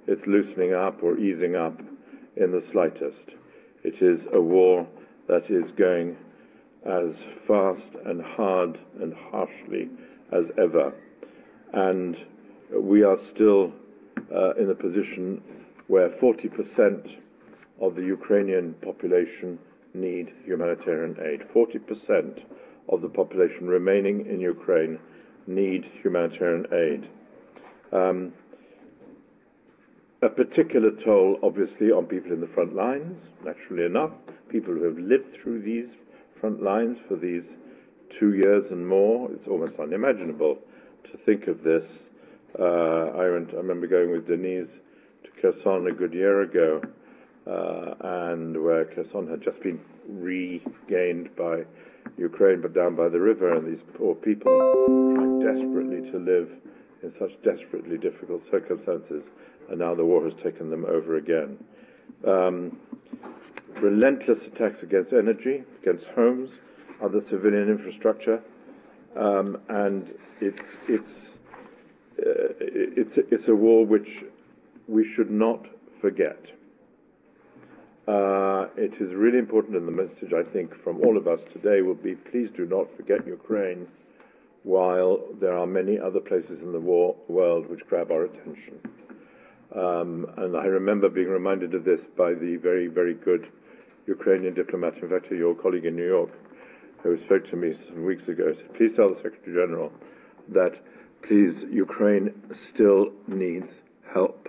its loosening up or easing up in the slightest. It is a war that is going as fast and hard and harshly as ever. And we are still in a position where 40% of the Ukrainian population need humanitarian aid. 40% of the population remaining in Ukraine need humanitarian aid. A particular toll, obviously, on people in the front lines, naturally enough, people who have lived through these front lines for these 2 years and more. It's almost unimaginable to think of this. I remember going with Denise to Kherson a good year ago, and where Kherson had just been regained by Ukraine, but down by the river, and these poor people trying desperately to live in such desperately difficult circumstances, and now the war has taken them over again. Relentless attacks against energy, against homes, other civilian infrastructure, and it's a war which we should not forget. It is really important, and the message, I think, from all of us today will be, please do not forget Ukraine, while there are many other places in the world which grab our attention. And I remember being reminded of this by the very, very good Ukrainian diplomat, in fact, your colleague in New York, who spoke to me some weeks ago, said, please tell the Secretary General that, please, Ukraine still needs help.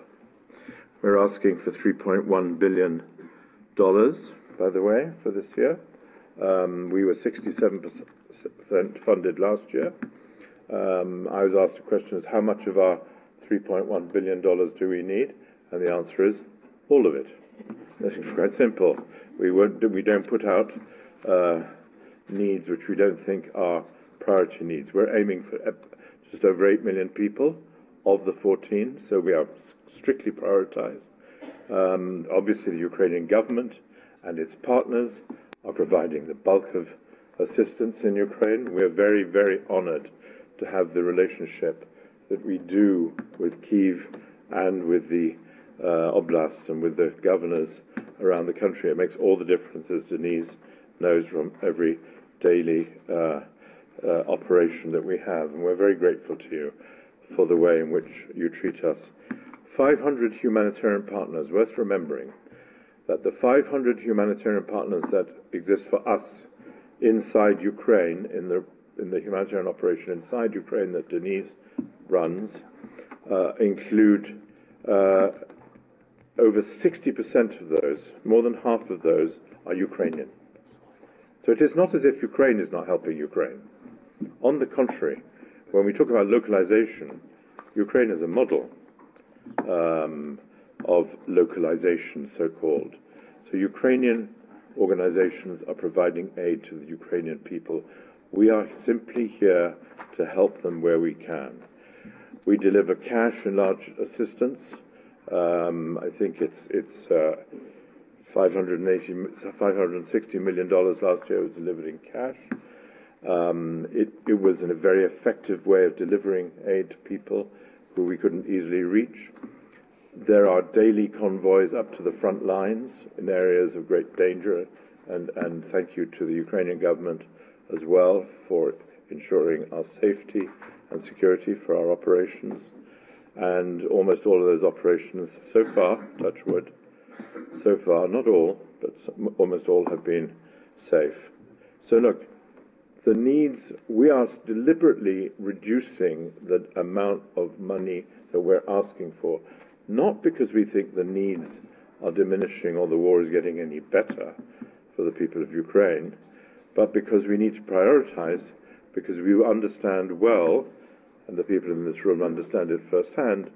We're asking for $3.1 billion, by the way, for this year. We were 67% funded last year. I was asked a question as how much of our $3.1 billion do we need? And the answer is all of it. It's quite simple. We don't put out needs which we don't think are priority needs. We're aiming for just over 8 million people of the 14, so we are strictly prioritized. Obviously, the Ukrainian government and its partners are providing the bulk of assistance in Ukraine. We are very, very honored to have the relationship that we do with Kyiv and with the oblasts and with the governors around the country. It makes all the difference, as Denise knows from every daily operation that we have. And we're very grateful to you for the way in which you treat us. 500 humanitarian partners, worth remembering that the 500 humanitarian partners that exist for us inside Ukraine, in the humanitarian operation inside Ukraine that Denise runs, include over 60% of those, more than half of those, are Ukrainian. So it is not as if Ukraine is not helping Ukraine. On the contrary, when we talk about localization, Ukraine is a model of localization, so-called. So Ukrainian organizations are providing aid to the Ukrainian people. We are simply here to help them where we can. We deliver cash and large assistance. I think it's $560 million last year was delivered in cash. It was in a very effective way of delivering aid to people who we couldn't easily reach. There are daily convoys up to the front lines in areas of great danger, and thank you to the Ukrainian government as well for ensuring our safety and security for our operations. And almost all of those operations so far, touch wood, so far, not all, but almost all have been safe. So look, the needs, we are deliberately reducing the amount of money that we're asking for, not because we think the needs are diminishing or the war is getting any better for the people of Ukraine, but because we need to prioritize, because we understand well, and the people in this room understand it firsthand,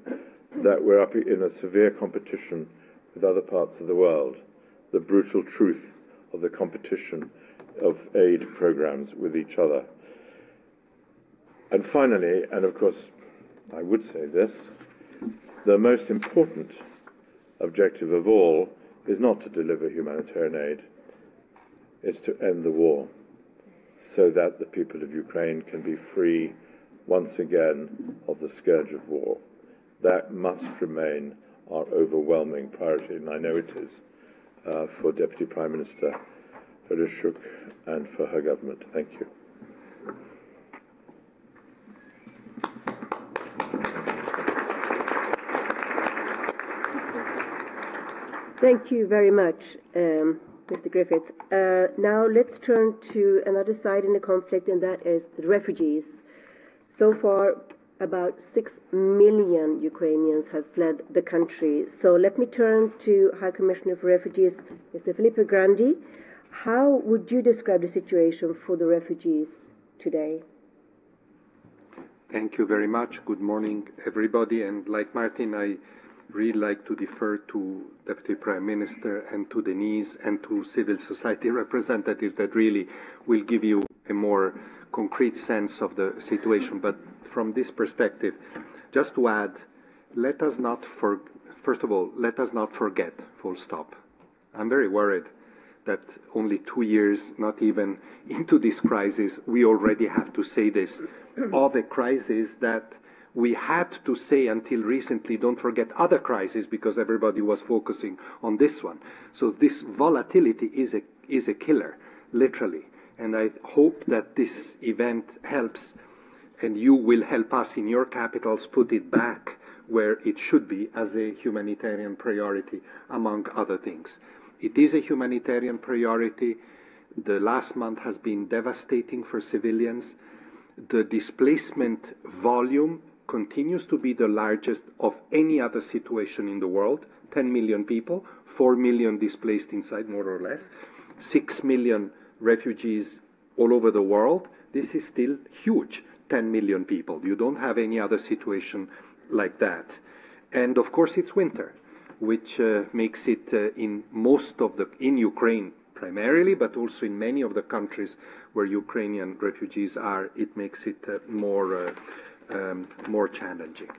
that we're up in a severe competition with other parts of the world, the brutal truth of the competition of aid programs with each other. And finally, and of course I would say this, the most important objective of all is not to deliver humanitarian aid, it's to end the war so that the people of Ukraine can be free once again of the scourge of war. That must remain our overwhelming priority, and I know it is, for Deputy Prime Minister Verещuk and for her government. Thank you. Thank you very much, Mr. Griffiths. Now let's turn to another side in the conflict, and that is the refugees. So far, about 6 million Ukrainians have fled the country. So let me turn to High Commissioner for Refugees, Mr. Filippo Grandi. How would you describe the situation for the refugees today? Thank you very much. Good morning, everybody. And like Martin, I really like to defer to Deputy Prime Minister and to Denise and to civil society representatives that really will give you a more concrete sense of the situation. But from this perspective, just to add, first of all, let us not forget, full stop. I'm very worried that only 2 years, not even into this crisis, we already have to say this, of a crisis that we had to say until recently, don't forget other crises, because everybody was focusing on this one. So this volatility is a killer, literally. And I hope that this event helps, and you will help us in your capitals put it back where it should be as a humanitarian priority, among other things. It is a humanitarian priority. The last month has been devastating for civilians. The displacement volume continues to be the largest of any other situation in the world. 10 million people, 4 million displaced inside, more or less, 6 million refugees all over the world. This is still huge, 10 million people. You don't have any other situation like that. And of course it's winter, which makes it in Ukraine primarily, but also in many of the countries where Ukrainian refugees are, it makes it more challenging.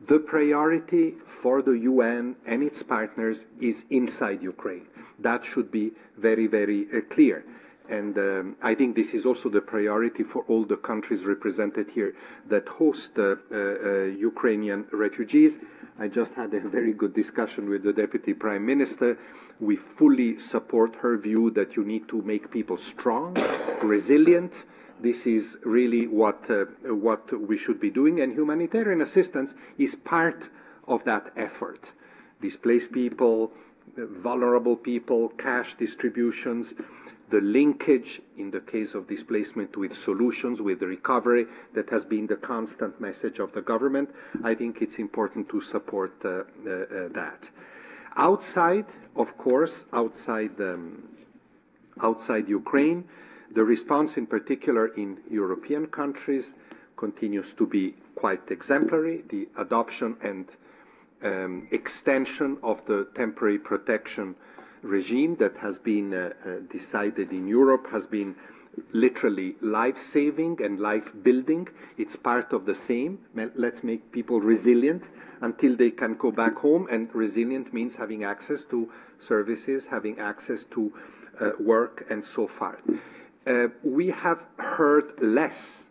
The priority for the UN and its partners is inside Ukraine. That should be very, very clear. And I think this is also the priority for all the countries represented here that host Ukrainian refugees. I just had a very good discussion with the Deputy Prime Minister. We fully support her view that you need to make people strong, resilient. This is really what we should be doing, and humanitarian assistance is part of that effort. Displaced people, vulnerable people, cash distributions, the linkage in the case of displacement with solutions, with the recovery, that has been the constant message of the government. I think it's important to support that. Outside, of course, outside Ukraine, the response in particular in European countries continues to be quite exemplary. The adoption and extension of the temporary protection regime that has been decided in Europe has been literally life-saving and life-building. It's part of the same. Let's make people resilient until they can go back home, and resilient means having access to services, having access to work, and so forth. We have heard less,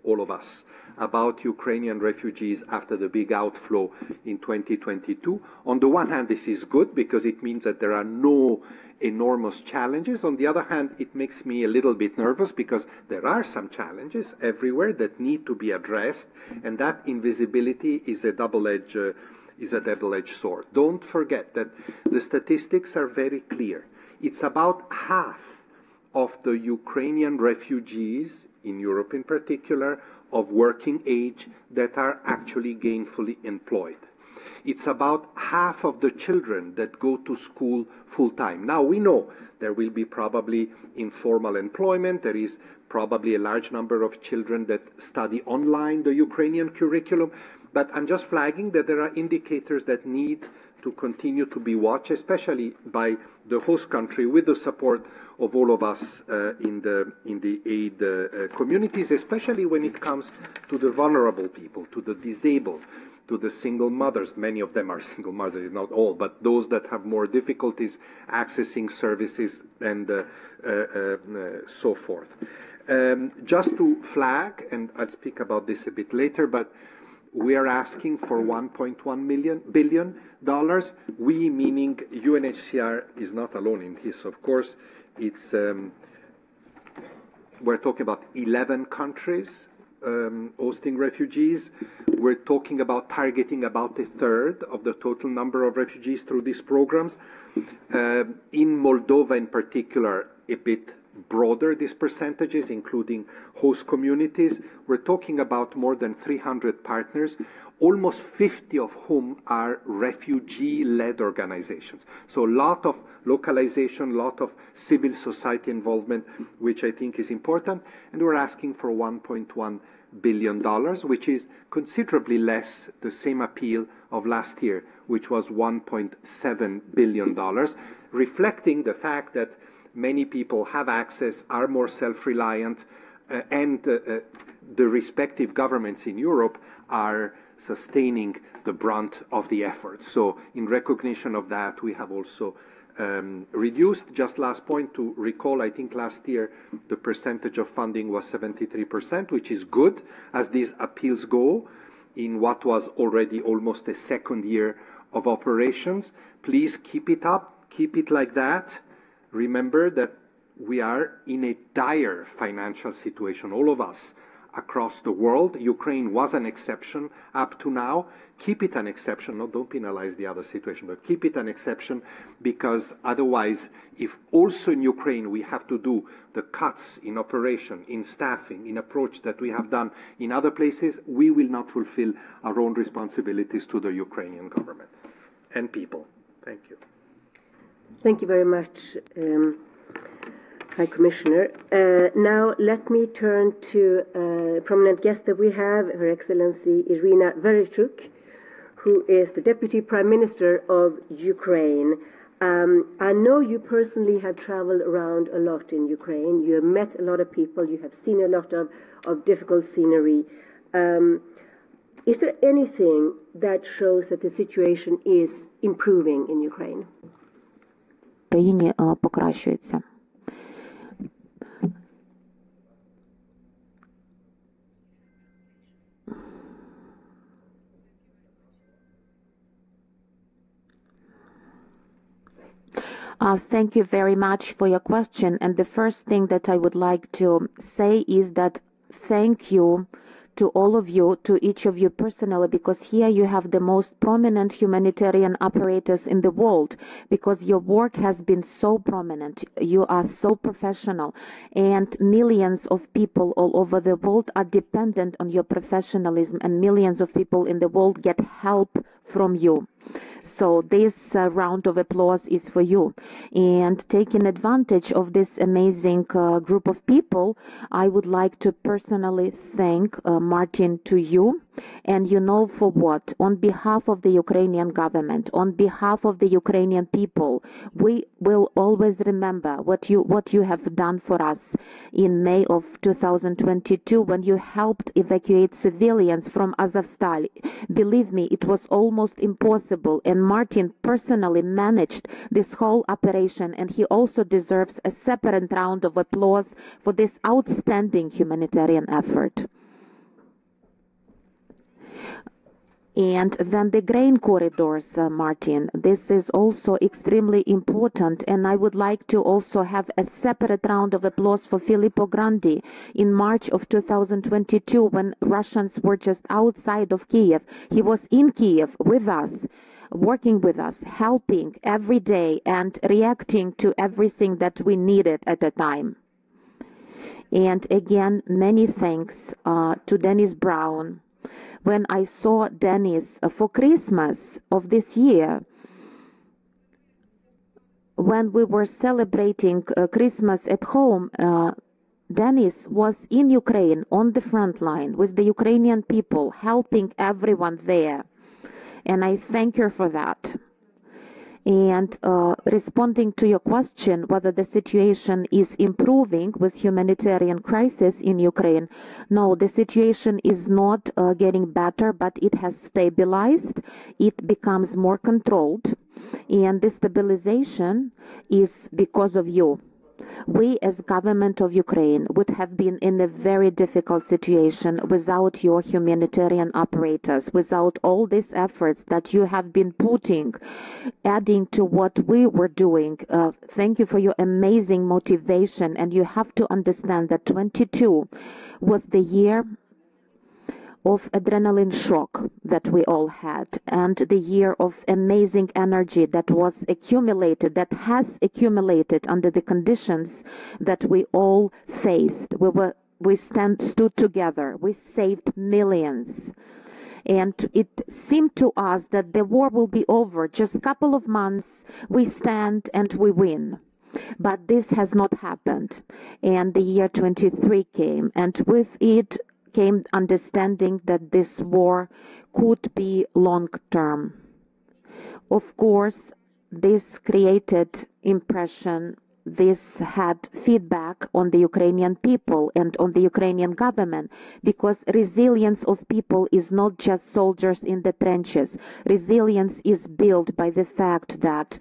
all of us, about Ukrainian refugees after the big outflow in 2022. On the one hand, this is good because it means that there are no enormous challenges. On the other hand, it makes me a little bit nervous because there are some challenges everywhere that need to be addressed, and that invisibility is a double-edged sword. Don't forget that the statistics are very clear. It's about half of the Ukrainian refugees, in Europe in particular, of working age that are actually gainfully employed. It's about half of the children that go to school full-time. Now, we know there will be probably informal employment. There is probably a large number of children that study online the Ukrainian curriculum. But I'm just flagging that there are indicators that need to continue to be watched, especially by the host country, with the support of all of us in the aid communities, especially when it comes to the vulnerable people, to the disabled, to the single mothers. Many of them are single mothers, not all, but those that have more difficulties accessing services and so forth. Just to flag, and I'll speak about this a bit later, but We are asking for $1.1 billion. We, meaning UNHCR, is not alone in this, of course. It's we're talking about 11 countries hosting refugees. We're talking about targeting about a third of the total number of refugees through these programs. In Moldova in particular, a bit broader, these percentages, including host communities. We're talking about more than 300 partners, almost 50 of whom are refugee-led organizations. So a lot of localization, a lot of civil society involvement, which I think is important. And we're asking for $1.1 billion, which is considerably less the same appeal of last year, which was $1.7 billion, reflecting the fact that many people have access, are more self-reliant, and the respective governments in Europe are sustaining the brunt of the effort. So in recognition of that, we have also reduced. Just last point to recall, I think last year the percentage of funding was 73%, which is good as these appeals go in what was already almost a second year of operations. Please keep it up, keep it like that. Remember that we are in a dire financial situation, all of us across the world. Ukraine was an exception up to now. Keep it an exception. No, don't penalize the other situation, but keep it an exception, because otherwise, if also in Ukraine we have to do the cuts in operation, in staffing, in approach that we have done in other places, we will not fulfill our own responsibilities to the Ukrainian government and people. Thank you. Thank you very much, High Commissioner. Now let me turn to a prominent guest that we have, Her Excellency Irina Verещuk, who is the Deputy Prime Minister of Ukraine. I know you personally have traveled around a lot in Ukraine. You have met a lot of people. You have seen a lot of difficult scenery. Is there anything that shows that the situation is improving in Ukraine? Україні покращується. Thank you very much for your question. And the first thing that I would like to say is that thank you to all of you, to each of you personally, because here you have the most prominent humanitarian operators in the world, because your work has been so prominent. You are so professional, and millions of people all over the world are dependent on your professionalism, and millions of people in the world get help from you. So this round of applause is for you. And taking advantage of this amazing group of people, I would like to personally thank Martin, to you. And you know for what? On behalf of the Ukrainian government, on behalf of the Ukrainian people, we will always remember what you have done for us in May of 2022 when you helped evacuate civilians from Azovstal. Believe me, it was almost impossible, and Martin personally managed this whole operation, and he also deserves a separate round of applause for this outstanding humanitarian effort. And then the grain corridors, Martin, this is also extremely important, and I would like to also have a separate round of applause for Filippo Grandi in March of 2022 when Russians were just outside of Kyiv. He was in Kyiv with us, working with us, helping every day and reacting to everything that we needed at the time. And again, many thanks to Dennis Brown. When I saw Dennis for Christmas of this year, when we were celebrating Christmas at home, Dennis was in Ukraine on the front line with the Ukrainian people, helping everyone there. And I thank her for that. And responding to your question whether the situation is improving with humanitarian crisis in Ukraine, no, the situation is not getting better, but it has stabilized. It becomes more controlled, and the stabilization is because of you. We as government of Ukraine would have been in a very difficult situation without your humanitarian apparatus, without all these efforts that you have been putting, adding to what we were doing. Thank you for your amazing motivation. And you have to understand that 22 was the year of adrenaline shock that we all had, and the year of amazing energy that was accumulated, that has accumulated under the conditions that we all faced. We stood together. We saved millions. And it seemed to us that the war will be over. Just a couple of months, we stand and we win. But this has not happened. And the year 23 came, and with it came understanding that this war could be long-term. Of course, this created impression, this had feedback on the Ukrainian people and on the Ukrainian government, because resilience of people is not just soldiers in the trenches. Resilience is built by the fact that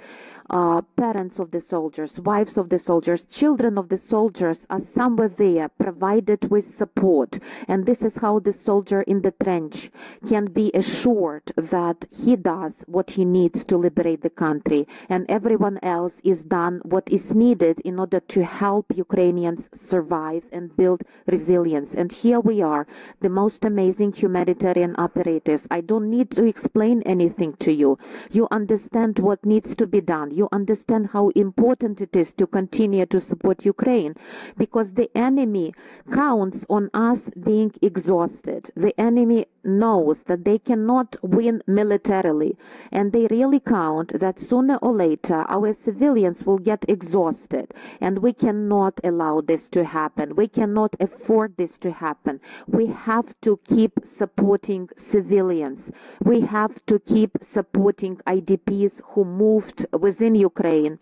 parents of the soldiers, wives of the soldiers, children of the soldiers are somewhere there, provided with support. And this is how the soldier in the trench can be assured that he does what he needs to liberate the country, and everyone else is done what is needed in order to help Ukrainians survive and build resilience. And here we are, the most amazing humanitarian apparatus. I don't need to explain anything to you. You understand what needs to be done. You understand how important it is to continue to support Ukraine, because the enemy counts on us being exhausted. The enemy knows that they cannot win militarily, and they really count that sooner or later our civilians will get exhausted, and we cannot allow this to happen. We cannot afford this to happen. We have to keep supporting civilians. We have to keep supporting IDPs who moved within Ukraine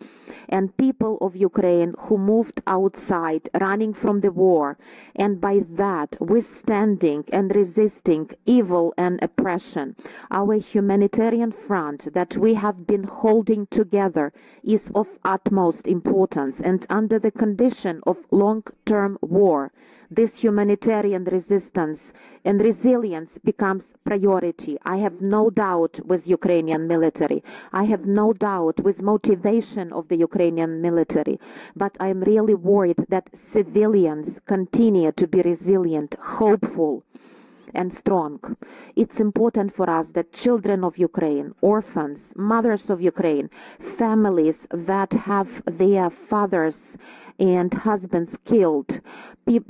and people of Ukraine who moved outside, running from the war, and by that withstanding and resisting evil and oppression. Our humanitarian front that we have been holding together is of utmost importance, and under the condition of long-term war, this humanitarian resistance and resilience becomes priority. I have no doubt with Ukrainian military. I have no doubt with motivation of the Ukrainian military. But I am really worried that civilians continue to be resilient, hopeful, and strong. It's important for us that children of Ukraine, orphans, mothers of Ukraine, families that have their fathers and husbands killed,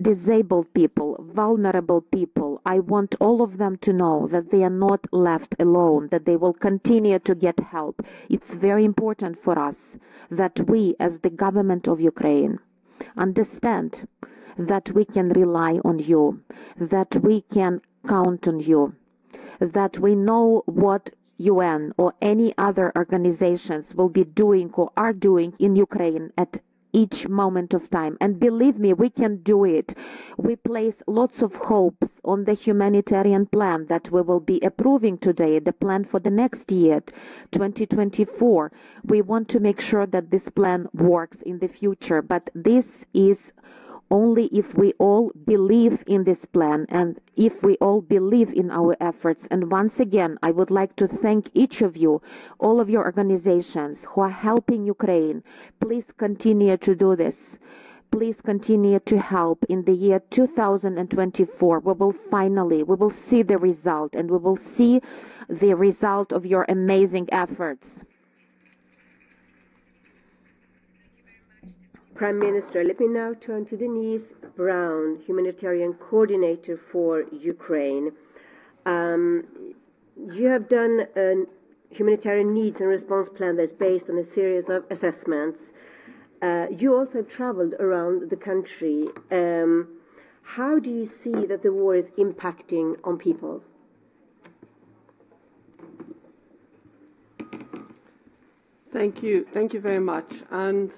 disabled people, vulnerable people, I want all of them to know that they are not left alone, that they will continue to get help. It's very important for us that we, as the government of Ukraine, understand that we can rely on you, that we can count on you, that we know what UN or any other organizations will be doing or are doing in Ukraine at each moment of time. And believe me, we can do it. We place lots of hopes on the humanitarian plan that we will be approving today, the plan for the next year, 2024. We want to make sure that this plan works in the future, but this is only if we all believe in this plan and if we all believe in our efforts. And once again, I would like to thank each of you, all of your organizations who are helping Ukraine. Please continue to do this. Please continue to help. In the year 2024, we will see the result, and we will see the result of your amazing efforts. Prime Minister, let me now turn to Denise Brown, Humanitarian Coordinator for Ukraine. You have done a humanitarian needs and response plan that's based on a series of assessments. You also have traveled around the country. How do you see that the war is impacting on people? Thank you very much. And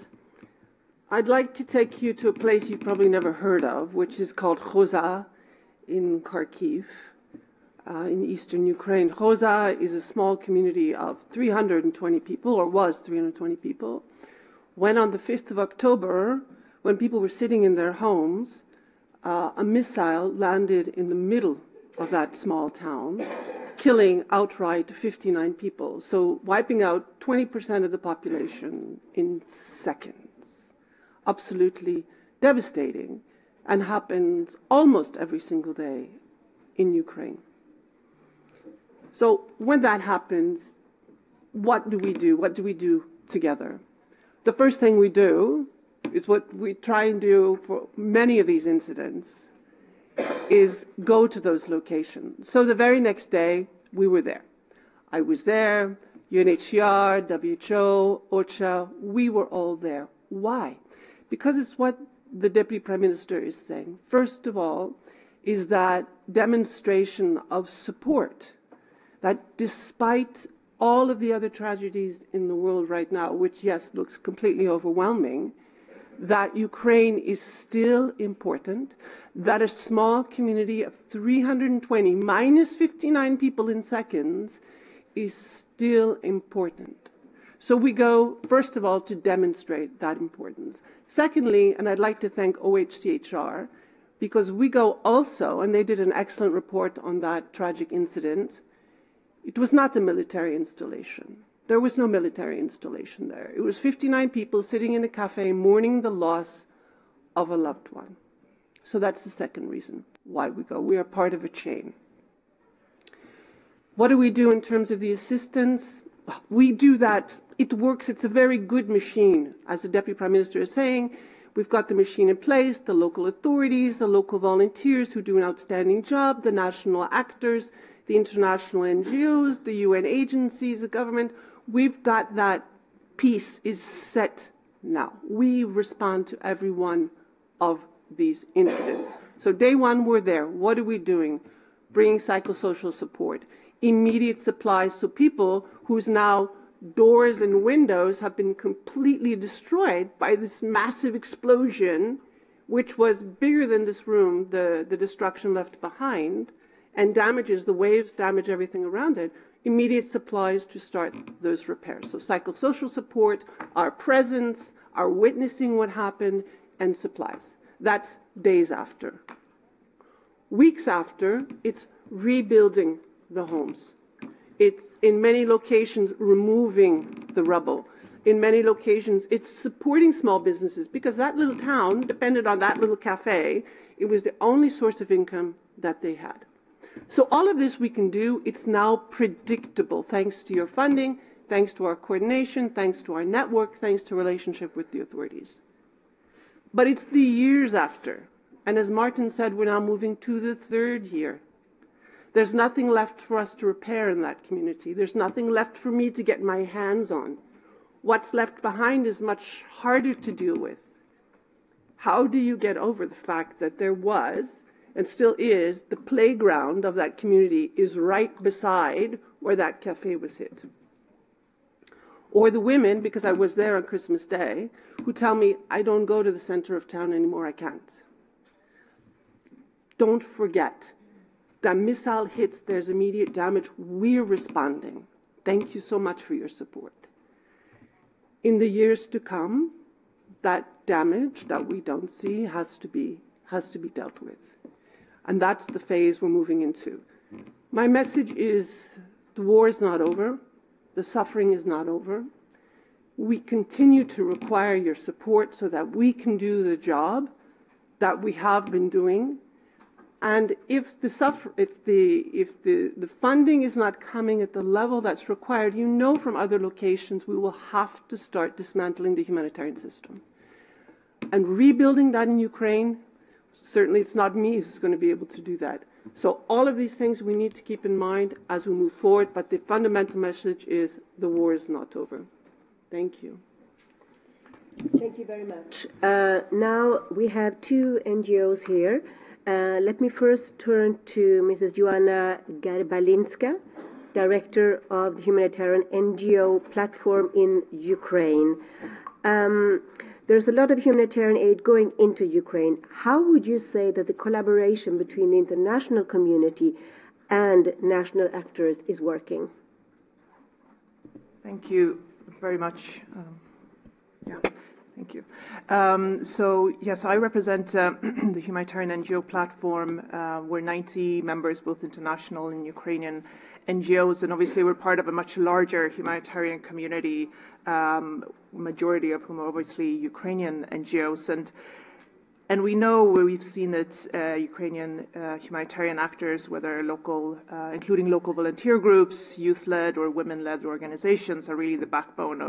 I'd like to take you to a place you've probably never heard of, which is called Khoza in Kyiv, in eastern Ukraine. Khoza is a small community of 320 people, or was 320 people, when on the 5th of October, when people were sitting in their homes, a missile landed in the middle of that small town, killing outright 59 people, so wiping out 20% of the population in seconds. Absolutely devastating, and happens almost every single day in Ukraine. So when that happens, what do we do? What do we do together? The first thing we do is what we try and do for many of these incidents, is go to those locations. So the very next day, we were there. I was there, UNHCR, WHO, OCHA, we were all there. Why? Because it's what the Deputy Prime Minister is saying. First of all, is that demonstration of support, that despite all of the other tragedies in the world right now, which, yes, looks completely overwhelming, that Ukraine is still important, that a small community of 320 minus 59 people in seconds is still important. So we go, first of all, to demonstrate that importance. Secondly, and I'd like to thank OHCHR, because we go also, and they did an excellent report on that tragic incident. It was not a military installation. There was no military installation there. It was 59 people sitting in a cafe mourning the loss of a loved one. So that's the second reason why we go. We are part of a chain. What do we do in terms of the assistance? We do that. It works. It's a very good machine. As the Deputy Prime Minister is saying, we've got the machine in place, the local authorities, the local volunteers who do an outstanding job, the national actors, the international NGOs, the UN agencies, the government. We've got that piece is set now. We respond to every one of these incidents. So day one, we're there. What are we doing? Bringing psychosocial support, immediate supplies, so people whose now doors and windows have been completely destroyed by this massive explosion, which was bigger than this room, the destruction left behind, and damages, the waves damage everything around it, immediate supplies to start those repairs. So psychosocial support, our presence, our witnessing what happened, and supplies. That's days after. Weeks after, it's rebuilding the homes. It's in many locations removing the rubble. In many locations, it's supporting small businesses, because that little town depended on that little cafe. It was the only source of income that they had. So all of this we can do. It's now predictable, thanks to your funding, thanks to our coordination, thanks to our network, thanks to relationship with the authorities. But it's the years after. And as Martin said, we're now moving to the third year. There's nothing left for us to repair in that community. There's nothing left for me to get my hands on. What's left behind is much harder to deal with. How do you get over the fact that there was, and still is, the playground of that community is right beside where that cafe was hit? Or the women, because I was there on Christmas Day, who tell me, I don't go to the center of town anymore, I can't. Don't forget, that missile hits, there's immediate damage, we're responding. Thank you so much for your support. In the years to come, that damage that we don't see has to be dealt with. And that's the phase we're moving into. My message is, the war is not over. The suffering is not over. We continue to require your support so that we can do the job that we have been doing. And if the funding is not coming at the level that's required, you know from other locations, we will have to start dismantling the humanitarian system. And rebuilding that in Ukraine, certainly it's not me who's going to be able to do that. So all of these things we need to keep in mind as we move forward, but the fundamental message is the war is not over. Thank you. Thank you very much. Now we have two NGOs here. Let me first turn to Mrs. Joanna Garbalinska, Director of the Humanitarian NGO Platform in Ukraine. There's a lot of humanitarian aid going into Ukraine. How would you say that the collaboration between the international community and national actors is working? Thank you very much. Thank you. So, yes, I represent the humanitarian NGO platform. We're 90 members, both international and Ukrainian NGOs, and obviously we're part of a much larger humanitarian community, majority of whom are obviously Ukrainian NGOs. And we know where we've seen that Ukrainian humanitarian actors, whether local, including local volunteer groups, youth-led or women-led organizations, are really the backbone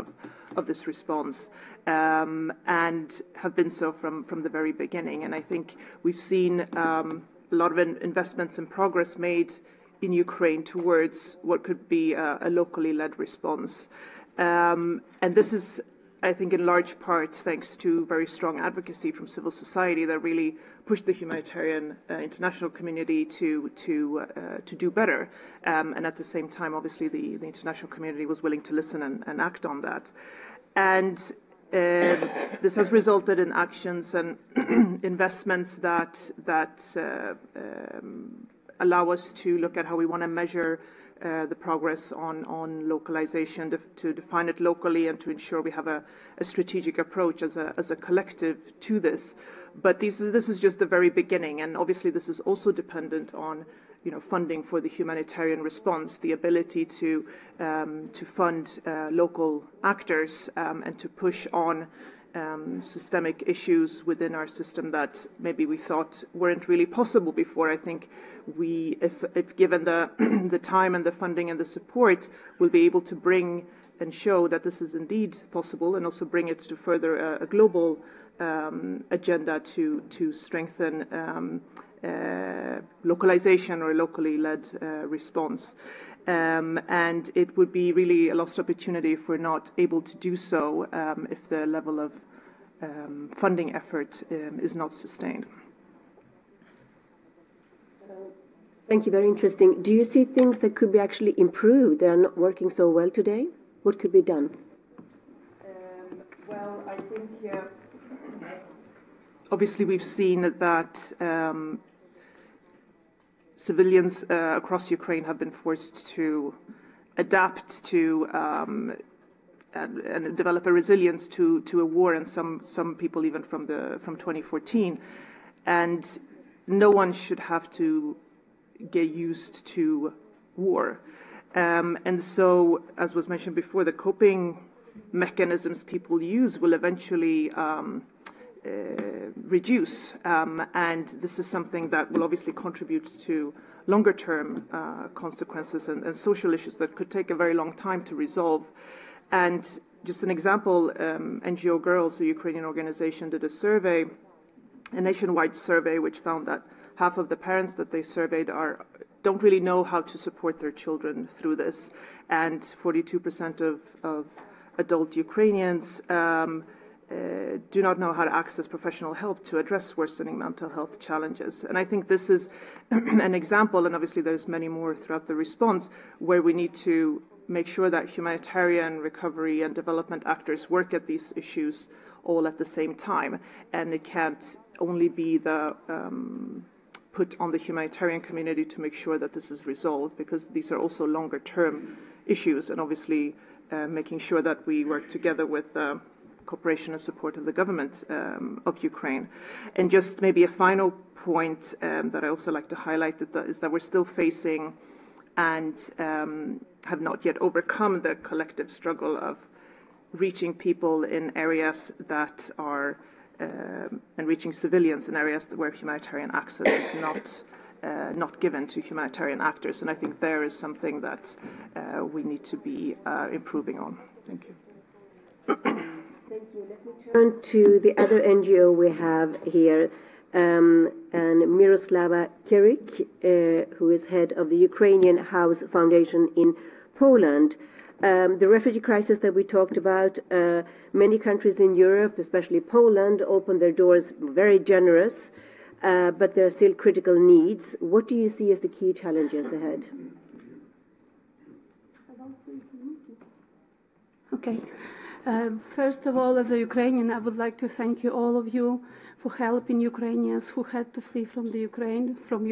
of this response, and have been so from the very beginning. And I think we've seen a lot of investments and progress made in Ukraine towards what could be a locally led response. And this is, I think, in large part thanks to very strong advocacy from civil society that really pushed the humanitarian international community to do better. And at the same time, obviously, the international community was willing to listen and act on that. And this has resulted in actions and investments that allow us to look at how we want to measure the progress on localization, to define it locally and to ensure we have a strategic approach as a collective to this. But this is just the very beginning, and obviously this is also dependent on funding for the humanitarian response, the ability to fund local actors and to push on systemic issues within our system that maybe we thought weren't really possible before. I think if given the time and the funding and the support, we'll be able to bring and show that this is indeed possible, and also bring it to further a global agenda to strengthen localization or locally led response. And it would be really a lost opportunity if we're not able to do so if the level of funding effort is not sustained. Thank you, very interesting. Do you see things that could be actually improved that are not working so well today? What could be done? Well, I think obviously we've seen that civilians across Ukraine have been forced to adapt to and develop a resilience to a war, and some people even from 2014. And no one should have to get used to war. And so, as was mentioned before, the coping mechanisms people use will eventually reduce, and this is something that will obviously contribute to longer-term consequences and social issues that could take a very long time to resolve. And just an example, NGO Girls, a Ukrainian organization, did a nationwide survey, which found that half of the parents that they surveyed don't really know how to support their children through this, and 42% of adult Ukrainians do not know how to access professional help to address worsening mental health challenges. And I think this is an example, and obviously there's many more throughout the response, where we need to make sure that humanitarian, recovery, and development actors work at these issues all at the same time. And it can't only be put on the humanitarian community to make sure that this is resolved, because these are also longer-term issues, and obviously making sure that we work together with cooperation and support of the government of Ukraine. And just maybe a final point that I also like to highlight is that we're still facing and have not yet overcome the collective struggle of reaching people in areas that are and reaching civilians in areas where humanitarian access is not given to humanitarian actors. And I think there is something that we need to be improving on. Thank you. Thank you. Let me turn to the other NGO we have here, and Miroslava Kirik, who is head of the Ukrainian House Foundation in Poland. The refugee crisis that we talked about, many countries in Europe, especially Poland, opened their doors very generous, but there are still critical needs. What do you see as the key challenges ahead? Okay. First of all, as a Ukrainian, I would like to thank you, all of you, for helping Ukrainians who had to flee from Ukraine, from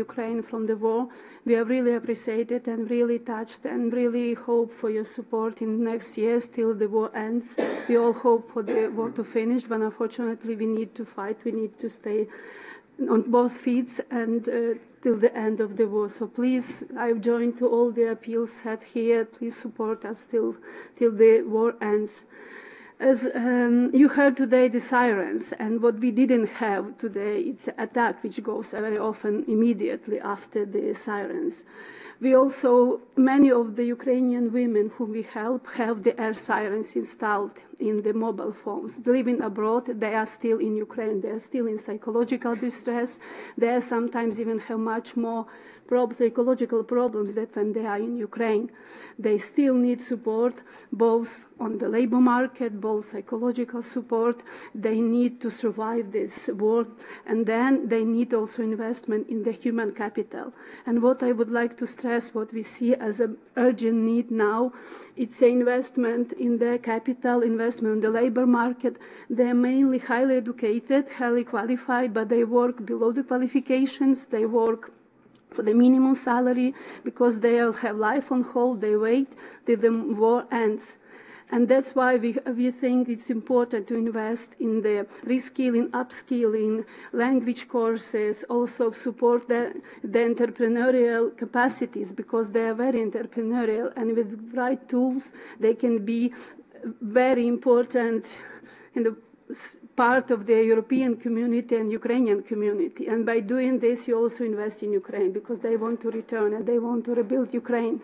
the war. We are really appreciated and really touched and really hope for your support in next years till the war ends. We all hope for the war to finish, but unfortunately we need to fight. We need to stay on both feet and till the end of the war. So please, I've joined to all the appeals set here. Please support us till the war ends. As you heard today, the sirens, and what we didn't have today, it's an attack which goes very often immediately after the sirens. We also, many of the Ukrainian women whom we help have the air sirens installed in the mobile phones. Living abroad, they are still in Ukraine. They are still in psychological distress. They sometimes even have much more psychological problems than when they are in Ukraine. They still need support, both on the labor market, both psychological support. They need to survive this war, and then they need also investment in the human capital. And what I would like to stress, what we see as an urgent need now, it's an investment in the capital, investment in the labor market. They're mainly highly educated, highly qualified, but they work below the qualifications. They work for the minimum salary because they'll have life on hold. They wait till the war ends. And that's why we think it's important to invest in the reskilling, upskilling, language courses, also support the entrepreneurial capacities, because they are very entrepreneurial, and with the right tools, they can be very important in the part of the European community and Ukrainian community. And by doing this, you also invest in Ukraine, because they want to return and they want to rebuild Ukraine.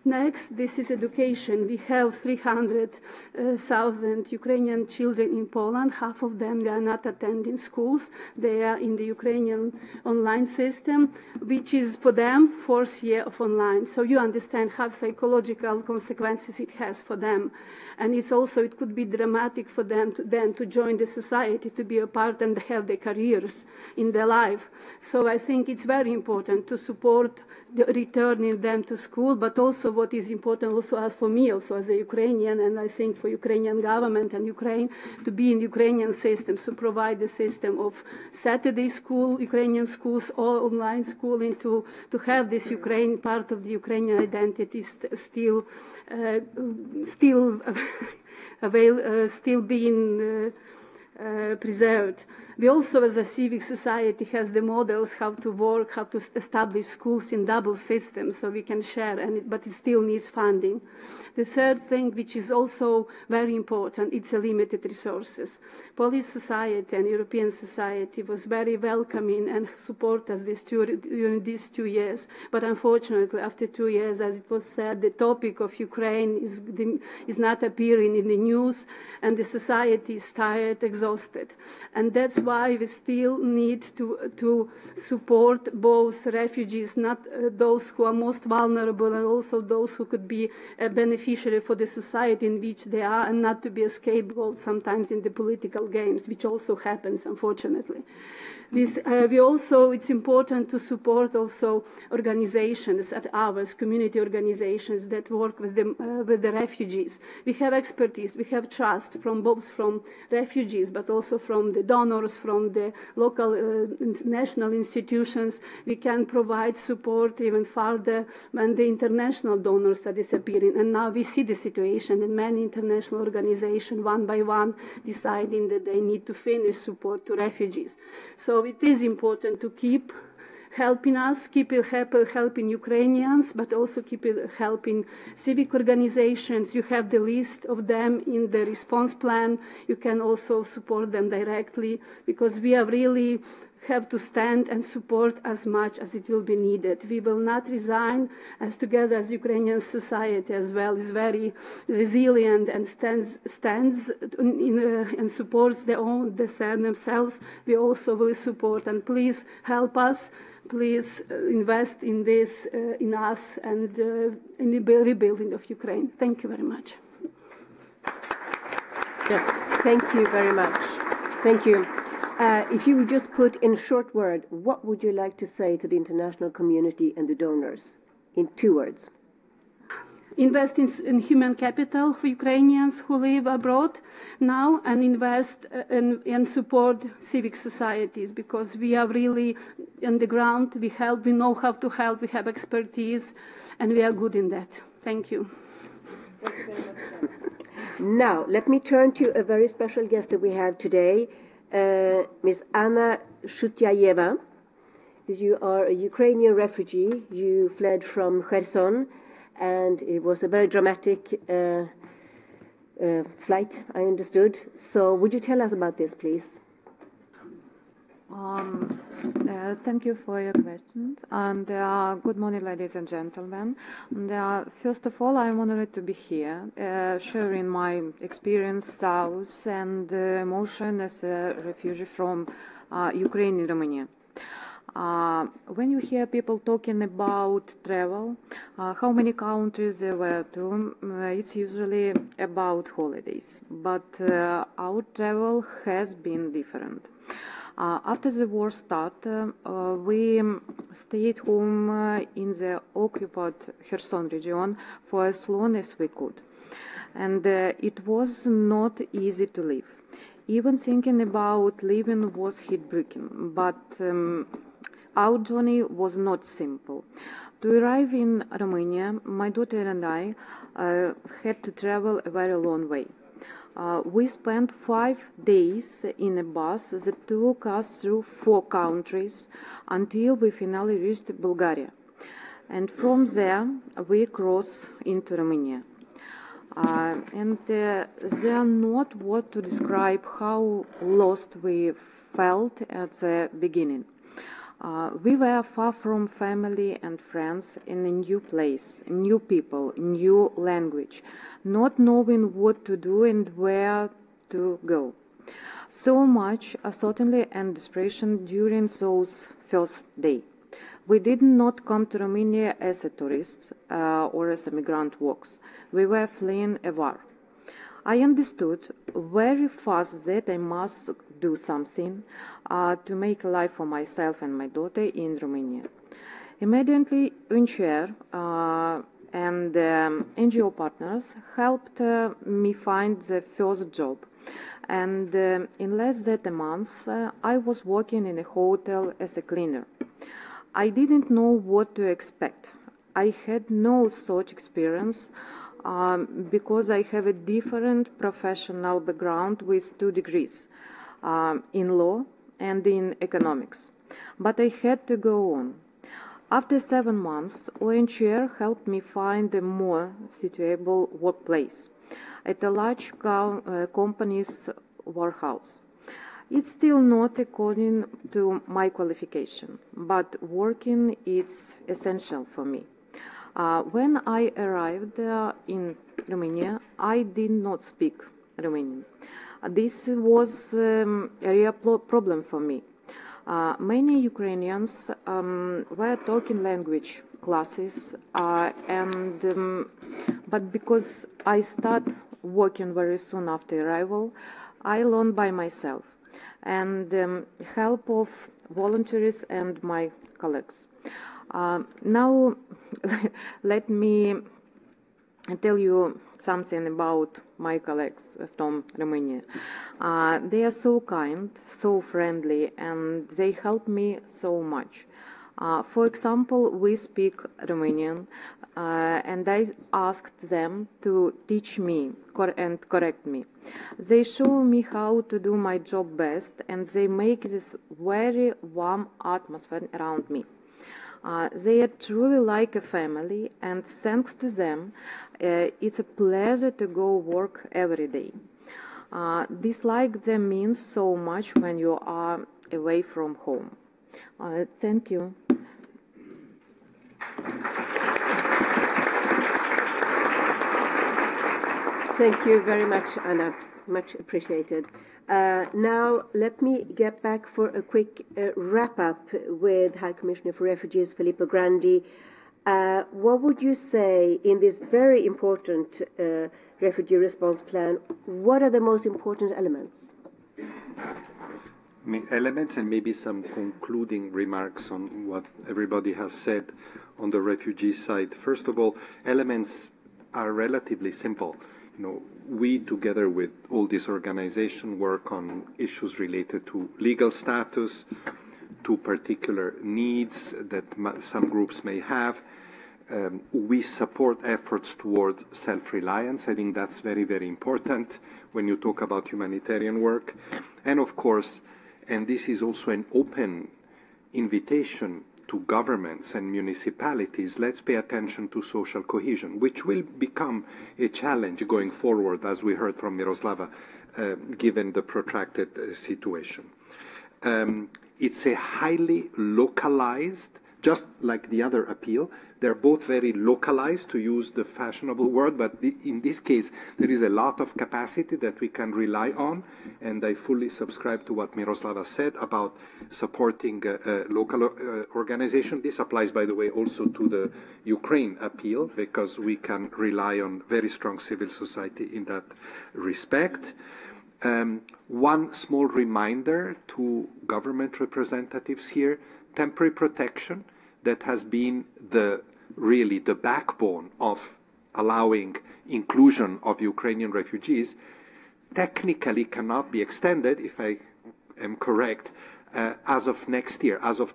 Next, this is education. We have 300,000 Ukrainian children in Poland. Half of them, they are not attending schools. They are in the Ukrainian online system, which is for them 4th year of online. So you understand how psychological consequences it has for them. And it's also, it could be dramatic for them to join the society, to be a part and have their careers in their life. So I think it's very important to support the returning them to school, but also what is important also for me, also as a Ukrainian, and I think for Ukrainian government and Ukraine, to be in the Ukrainian system, to provide the system of Saturday school, Ukrainian schools, or online schooling, to have this Ukraine, part of the Ukrainian identity still being preserved. We also, as a civic society, has the models how to work, how to establish schools in double systems, so we can share, but it still needs funding. The third thing, which is also very important, it's limited resources. Polish society and European society was very welcoming and support us during these 2 years. But unfortunately, after 2 years, as it was said, the topic of Ukraine is not appearing in the news, and the society is tired, exhausted. And that's why we still need to support both refugees, not those who are most vulnerable, and also those who could be beneficiary for the society in which they are, and not to be a scapegoat sometimes in the political games, which also happens, unfortunately. It's important to support also organizations at ours, community organizations that work with the refugees. We have expertise, we have trust both from refugees, but also from the donors, from the local national institutions. We can provide support even further when the international donors are disappearing. And now we see the situation in many international organizations, one by one, deciding that they need to finish support to refugees. So it is important to keep helping us, keep helping Ukrainians, but also keep helping civic organizations. You have the list of them in the response plan. You can also support them directly, because we are really have to stand and support as much as it will be needed. We will not resign, as together as Ukrainian society as well is very resilient and stands and supports themselves. We also will support, and please help us. Please invest in this, in us, and in the rebuilding of Ukraine. Thank you very much. Yes, thank you very much. Thank you. If you would just put in short word, what would you like to say to the international community and the donors? In 2 words. invest in human capital for Ukrainians who live abroad now, and invest and support civic societies, because we are really on the ground. We help, we know how to help, we have expertise, and we are good in that. Thank you. Thank you very much. Now, let me turn to a very special guest that we have today, Ms. Anna Shutyaeva. You are a Ukrainian refugee. You fled from Kherson, and it was a very dramatic flight, I understood. So would you tell us about this, please? Thank you for your questions. And good morning, ladies and gentlemen. And, first of all, I'm honored to be here, sharing my experience, thoughts, and emotion as a refugee from Ukraine and Romania. When you hear people talking about travel, how many countries they were to, it's usually about holidays. But our travel has been different. After the war started, we stayed home in the occupied Kherson region for as long as we could. And it was not easy to live. Even thinking about leaving was heartbreaking, but our journey was not simple. To arrive in Romania, my daughter and I had to travel a very long way. We spent 5 days in a bus that took us through 4 countries until we finally reached Bulgaria. And from there, we crossed into Romania. And there are not words to describe how lost we felt at the beginning. We were far from family and friends in a new place, new people, new language, not knowing what to do and where to go. So much uncertainty and desperation during those first days. We did not come to Romania as a tourist or as a migrant workers. We were fleeing a war. I understood very fast that I must do something to make a life for myself and my daughter in Romania. Immediately, UNHCR and NGO partners helped me find the first job. And in less than a month, I was working in a hotel as a cleaner. I didn't know what to expect. I had no such experience because I have a different professional background with 2 degrees in law and in economics. But I had to go on. After 7 months, UNHCR helped me find a more suitable workplace at a large company's warehouse. It's still not according to my qualification, but working is essential for me. When I arrived in Romania, I did not speak Romanian. This was a real problem for me. Many Ukrainians were talking language classes, but because I started working very soon after arrival, I learned by myself and help of volunteers and my colleagues. Now, let me tell you something about my colleagues from Romania. They are so kind, so friendly, and they help me so much. For example, we speak Romanian, and I asked them to teach me and correct me. They show me how to do my job best, and they make this very warm atmosphere around me. They are truly like a family, and thanks to them, it's a pleasure to go work every day. Dislike them means so much when you are away from home. Thank you. Thank you very much, Anna. Much appreciated. Now, let me get back for a quick wrap-up with High Commissioner for Refugees, Filippo Grandi. What would you say in this very important refugee response plan, what are the most important elements? Elements and maybe some concluding remarks on what everybody has said on the refugee side. First of all, elements are relatively simple. You know, we, together with all these organizations, work on issues related to legal status, to particular needs that some groups may have. We support efforts towards self-reliance. I think that's very, very important when you talk about humanitarian work. And of course, and this is also an open invitation to governments and municipalities, let's pay attention to social cohesion, which will become a challenge going forward, as we heard from Miroslava, given the protracted situation. It's a highly localized, just like the other appeal, they're both very localized, to use the fashionable word, but in this case, there is a lot of capacity that we can rely on, and I fully subscribe to what Miroslava said about supporting local organization. This applies, by the way, also to the Ukraine appeal, because we can rely on very strong civil society in that respect. One small reminder to government representatives here, temporary protection, that has been really the backbone of allowing inclusion of Ukrainian refugees, technically cannot be extended, if I am correct, as of next year, as of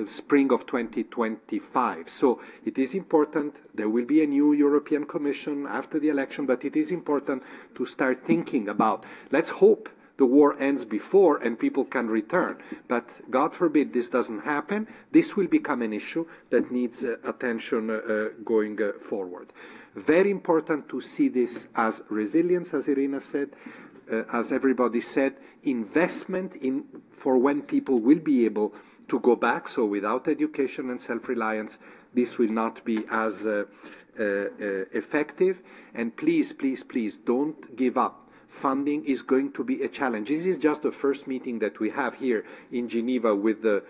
spring of 2025. So it is important, there will be a new European Commission after the election, but it is important to start thinking about, let's hope the war ends before and people can return. But God forbid this doesn't happen. This will become an issue that needs attention going forward. Very important to see this as resilience, as Irina said, as everybody said, investment in for when people will be able to go back. So without education and self-reliance, this will not be as effective. And please, please, please don't give up. Funding is going to be a challenge. This is just the first meeting that we have here in Geneva with the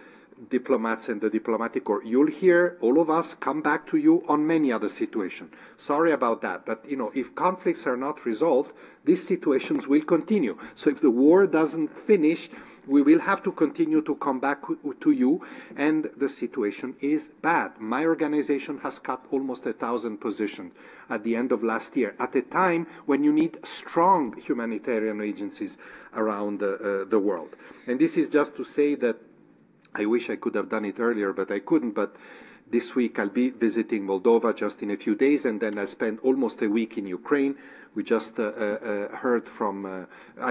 diplomats and the diplomatic corps. You'll hear all of us come back to you on many other situations. Sorry about that, but you know, if conflicts are not resolved, these situations will continue. So if the war doesn't finish, we will have to continue to come back to you, and the situation is bad. My organization has cut almost 1,000 positions at the end of last year, at a time when you need strong humanitarian agencies around the world. And this is just to say that I wish I could have done it earlier, but I couldn't. But this week I'll be visiting Moldova just in a few days, and then I'll spend almost a week in Ukraine. We just heard from,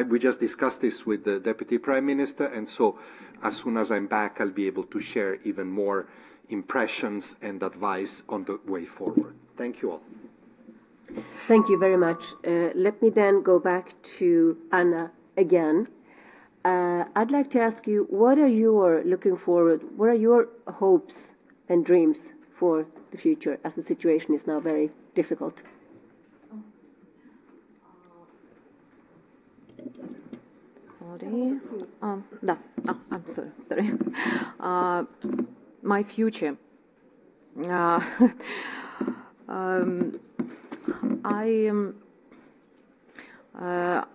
we just discussed this with the Deputy Prime Minister, and so as soon as I'm back, I'll be able to share even more impressions and advice on the way forward. Thank you all. Thank you very much. Let me then go back to Anna again. I'd like to ask you, what are you looking forward, what are your hopes and dreams for the future, as the situation is now very difficult? Sorry. I'm sorry. My future.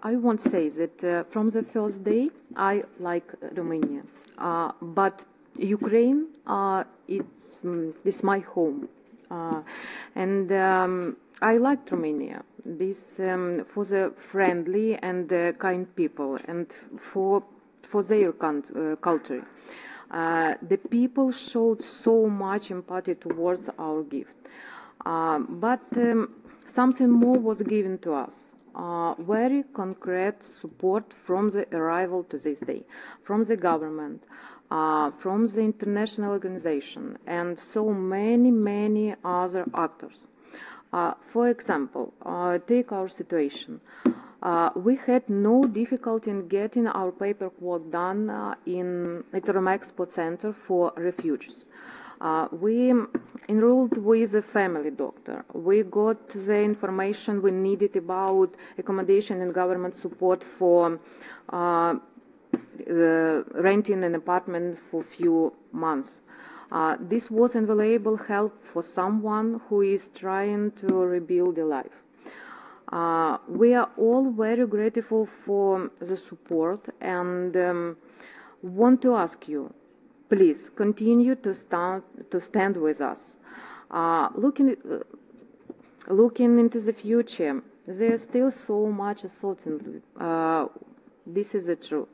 I won't say that from the first day I like Romania, but Ukraine is my home, and I liked Romania. This for the friendly and kind people, and for their culture. The people showed so much empathy towards our gift, but something more was given to us. Very concrete support from the arrival to this day, from the government, from the international organization, and so many other actors. For example, take our situation. We had no difficulty in getting our paperwork done at Roma Expo Center for refugees. We enrolled with a family doctor. We got the information we needed about accommodation and government support for renting an apartment for a few months. This was invaluable help for someone who is trying to rebuild a life. We are all very grateful for the support, and want to ask you, please continue to stand with us. looking into the future, there is still so much uncertainty. This is the truth.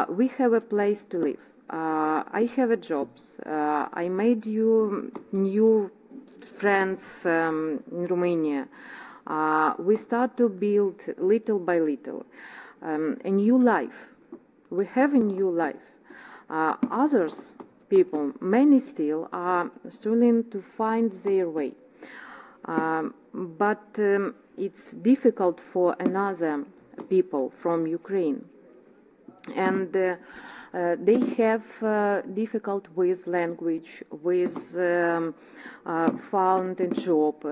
We have a place to live. I have a jobs. I made you new friends in Romania. We start to build little by little a new life. We have a new life. Others people, many still, are struggling to find their way. But it's difficult for another people from Ukraine. And they have difficult with language, with found a job,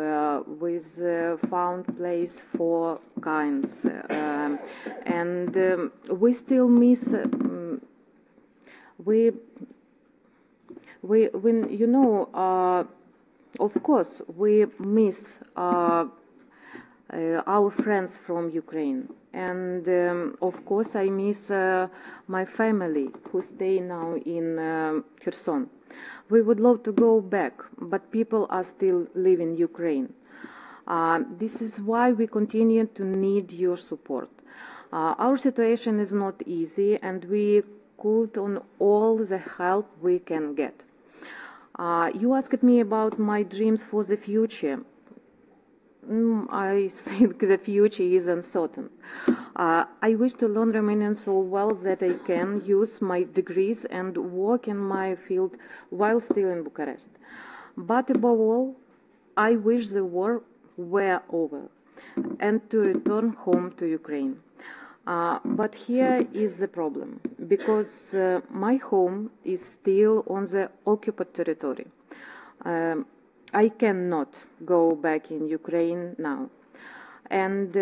with found place for kinds. And we still miss, when you know, of course, we miss our friends from Ukraine. And of course, I miss my family who stay now in Kherson. We would love to go back, but people are still living in Ukraine. This is why we continue to need your support. Our situation is not easy, and we could on all the help we can get. You asked me about my dreams for the future. I think the future is uncertain. I wish to learn Romanian so well that I can use my degrees and work in my field while still in Bucharest. But above all, I wish the war were over and to return home to Ukraine. But here is the problem, because my home is still on the occupied territory. I cannot go back in Ukraine now. And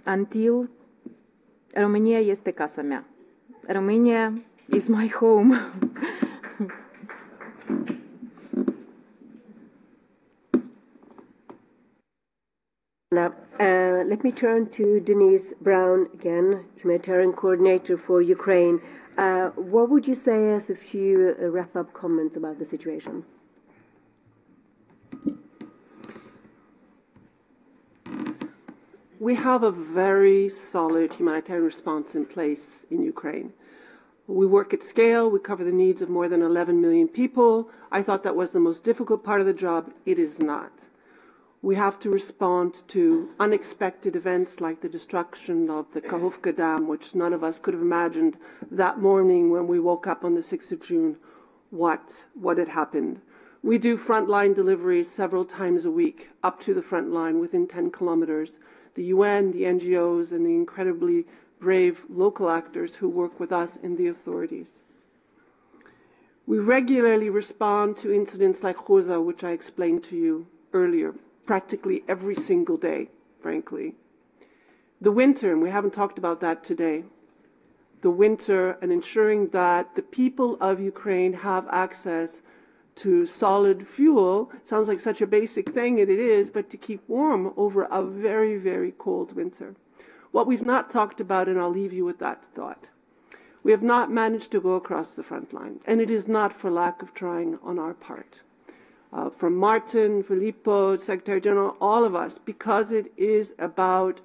until România este casa mea. Romania is my home. Now, let me turn to Denise Brown again, humanitarian coordinator for Ukraine. What would you say as a few wrap-up comments about the situation? We have a very solid humanitarian response in place in Ukraine. We work at scale. We cover the needs of more than 11 million people. I thought that was the most difficult part of the job. It is not. We have to respond to unexpected events like the destruction of the Kakhovka Dam, which none of us could have imagined that morning when we woke up on the 6th of June what had happened. We do frontline deliveries several times a week, up to the front line within 10 kilometers. The UN, the NGOs, and the incredibly brave local actors who work with us and the authorities. We regularly respond to incidents like Khoza, which I explained to you earlier, practically every single day, frankly. The winter, and we haven't talked about that today, the winter and ensuring that the people of Ukraine have access to solid fuel sounds like such a basic thing, and it is, but to keep warm over a very, very cold winter. What we've not talked about, and I'll leave you with that thought, we have not managed to go across the front line, and it is not for lack of trying on our part. From Martin, Filippo, Secretary General, all of us, because it is about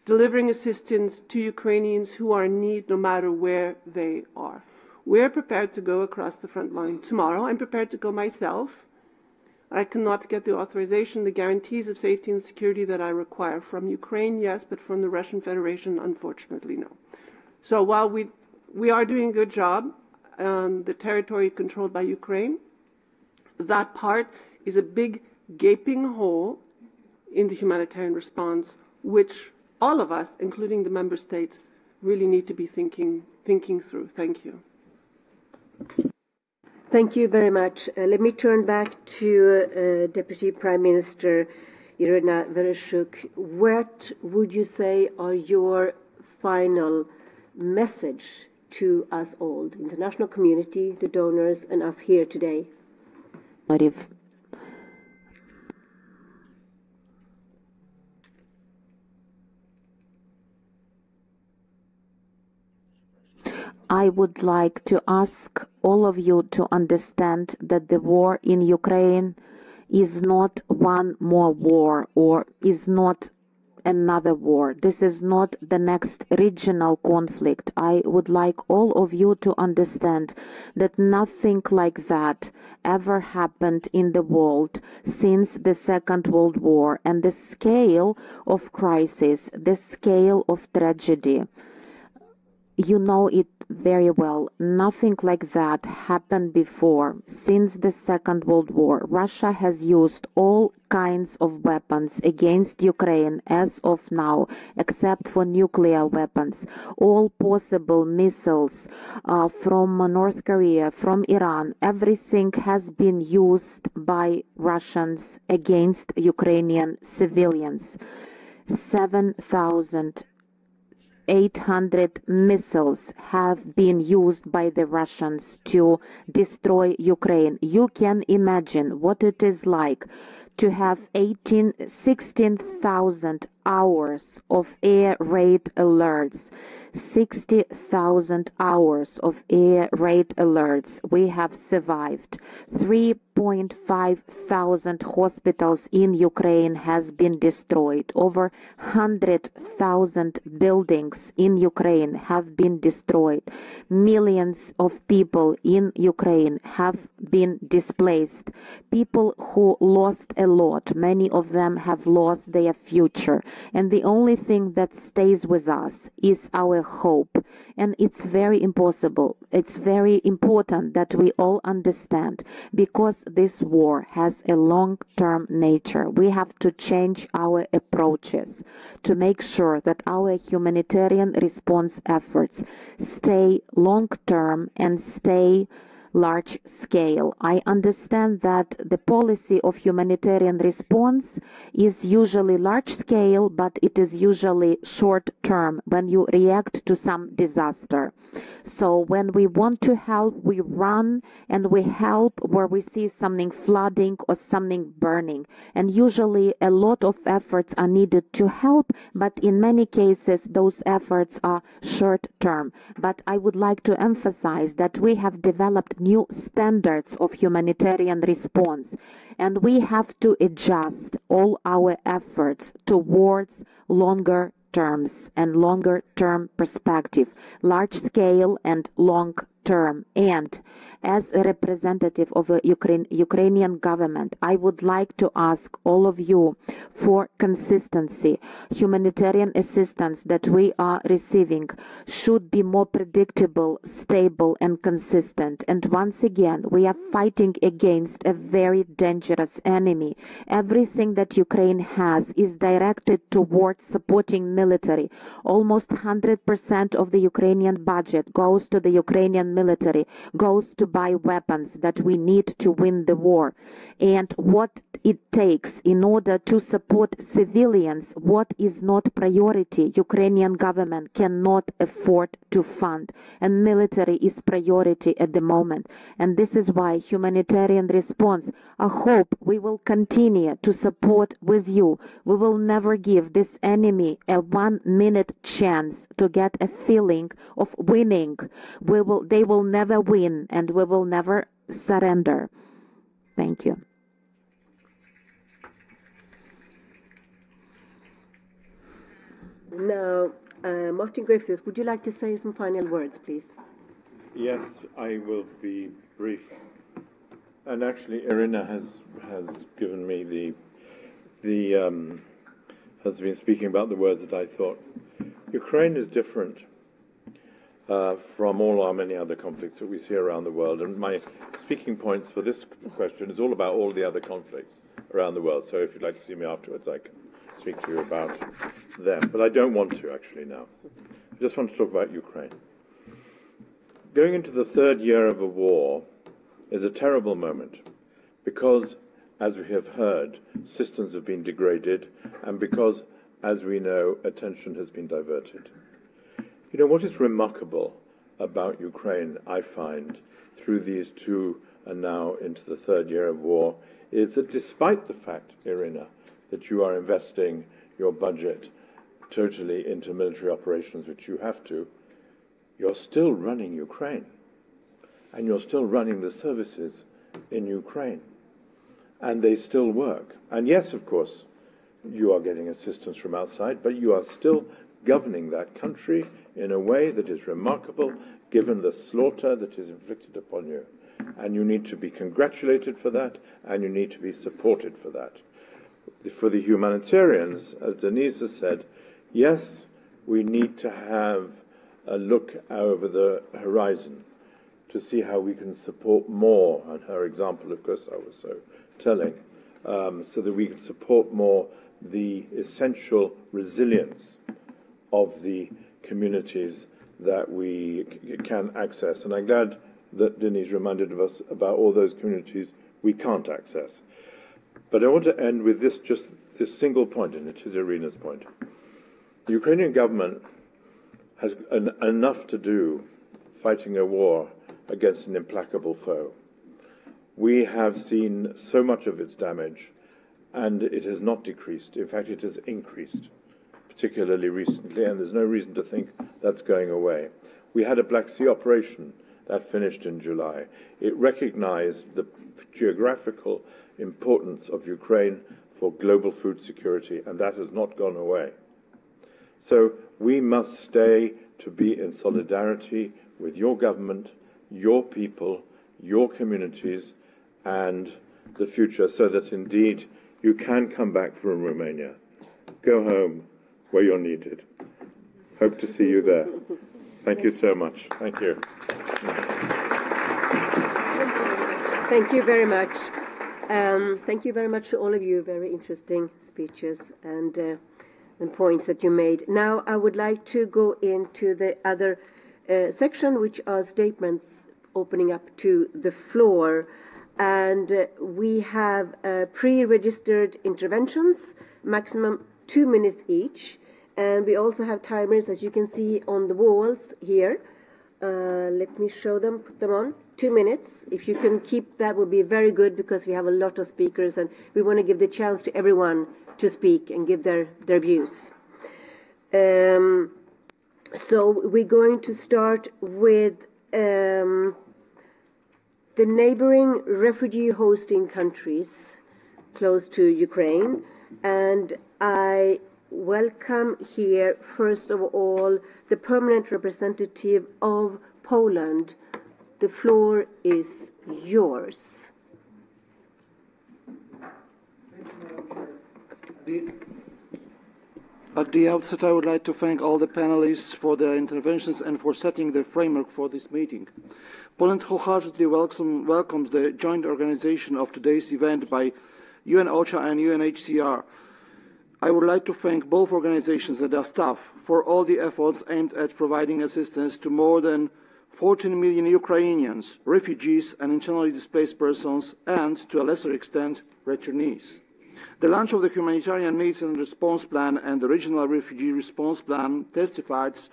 delivering assistance to Ukrainians who are in need no matter where they are. We're prepared to go across the front line tomorrow. I'm prepared to go myself. I cannot get the authorization, the guarantees of safety and security that I require from Ukraine, yes, but from the Russian Federation, unfortunately, no. So while we are doing a good job on the territory controlled by Ukraine, that part is a big gaping hole in the humanitarian response, which all of us, including the member states, really need to be thinking through. Thank you. Thank you very much. Let me turn back to Deputy Prime Minister Irina Vereshchuk. What would you say are your final message to us all, the international community, the donors, and us here today? I would like to ask all of you to understand that the war in Ukraine is not one more war or is not another war. This is not the next regional conflict. I would like all of you to understand that nothing like that ever happened in the world since the Second World War, and the scale of crisis, the scale of tragedy, you know it very well. Nothing like that happened before. Since the Second World War, Russia has used all kinds of weapons against Ukraine as of now, except for nuclear weapons. All possible missiles from North Korea, from Iran, everything has been used by Russians against Ukrainian civilians. 7,800 missiles have been used by the Russians to destroy Ukraine. You can imagine what it is like to have 16,000 hours of air raid alerts. 60,000 hours of air raid alerts. We have survived. 3,500 hospitals in Ukraine has been destroyed. Over 100,000 buildings in Ukraine have been destroyed. Millions of people in Ukraine have been displaced. People who lost a lot, many of them have lost their future. And the only thing that stays with us is our hope. And it's very impossible. It's very important that we all understand, because this war has a long-term nature. We have to change our approaches to make sure that our humanitarian response efforts stay long-term and stay large scale. I understand that the policy of humanitarian response is usually large scale, but it is usually short term when you react to some disaster. So when we want to help, we run and we help where we see something flooding or something burning. And usually a lot of efforts are needed to help, but in many cases those efforts are short term. But I would like to emphasize that we have developed new standards of humanitarian response, and we have to adjust all our efforts towards longer terms and longer term perspective, large scale and long term. And as a representative of a Ukrainian government, I would like to ask all of you for consistency. Humanitarian assistance that we are receiving should be more predictable, stable and consistent. And once again, we are fighting against a very dangerous enemy. Everything that Ukraine has is directed towards supporting military. Almost 100% of the Ukrainian budget goes to the Ukrainian military, goes to buy weapons that we need to win the war. And what it takes in order to support civilians, what is not priority, Ukrainian government cannot afford to fund. And military is priority at the moment. And this is why humanitarian response, I hope we will continue to support with you. We will never give this enemy a 1 minute chance to get a feeling of winning. They will never win, and we will never surrender. Thank you. Now, Martin Griffiths, would you like to say some final words, please? Yes, I will be brief. And actually, Irina has given me has been speaking about the words that I thought. Ukraine is different from all our many other conflicts that we see around the world. And my speaking points for this question is all about all the other conflicts around the world. So if you'd like to see me afterwards, I can speak to you about them. But I don't want to, actually, now. I just want to talk about Ukraine. Going into the third year of a war is a terrible moment because, as we have heard, systems have been degraded and because, as we know, attention has been diverted. You know, what is remarkable about Ukraine, I find, through these two and now into the third year of war, is that despite the fact, Irina, that you are investing your budget totally into military operations, which you have to, you're still running Ukraine. And you're still running the services in Ukraine. and they still work. And yes, of course, you are getting assistance from outside, but you are still governing that country in a way that is remarkable, given the slaughter that is inflicted upon you. And you need to be congratulated for that, and you need to be supported for that. For the humanitarians, as Denise has said, yes, we need to have a look over the horizon to see how we can support more, and her example, of course, I was so telling, so that we can support more the essential resilience of the communities that we can access. And I'm glad that Denise reminded us about all those communities we can't access. But I want to end with this, just this single point, and it is Irina's point. The Ukrainian government has enough to do fighting a war against an implacable foe. We have seen so much of its damage, and it has not decreased. In fact, it has increased, particularly recently, and there's no reason to think that's going away. We had a Black Sea operation that finished in July. It recognized the geographical importance of Ukraine for global food security, and that has not gone away. So we must stay to be in solidarity with your government, your people, your communities, and the future, so that indeed you can come back from Romania. Go home where you're needed. Hope to see you there. Thank you so much. Thank you. Thank you very much. Thank you very much to all of you. Very interesting speeches and points that you made. Now I would like to go into the other section, which are statements opening up to the floor. And we have pre-registered interventions, maximum 2 minutes each. And we also have timers, as you can see on the walls here. Let me show them, put them on. 2 minutes. If you can keep that, would be very good, because we have a lot of speakers and we want to give the chance to everyone to speak and give their views. So we're going to start with the neighboring refugee hosting countries close to Ukraine. And I welcome here, first of all, the permanent representative of Poland. The floor is yours. At the outset, I would like to thank all the panelists for their interventions and for setting the framework for this meeting. Poland wholeheartedly welcomes the joint organization of today's event by UN OCHA and UNHCR. I would like to thank both organizations and their staff for all the efforts aimed at providing assistance to more than 14 million Ukrainians, refugees and internally displaced persons, and, to a lesser extent, returnees. The launch of the Humanitarian Needs and Response Plan and the Regional Refugee Response Plan testifies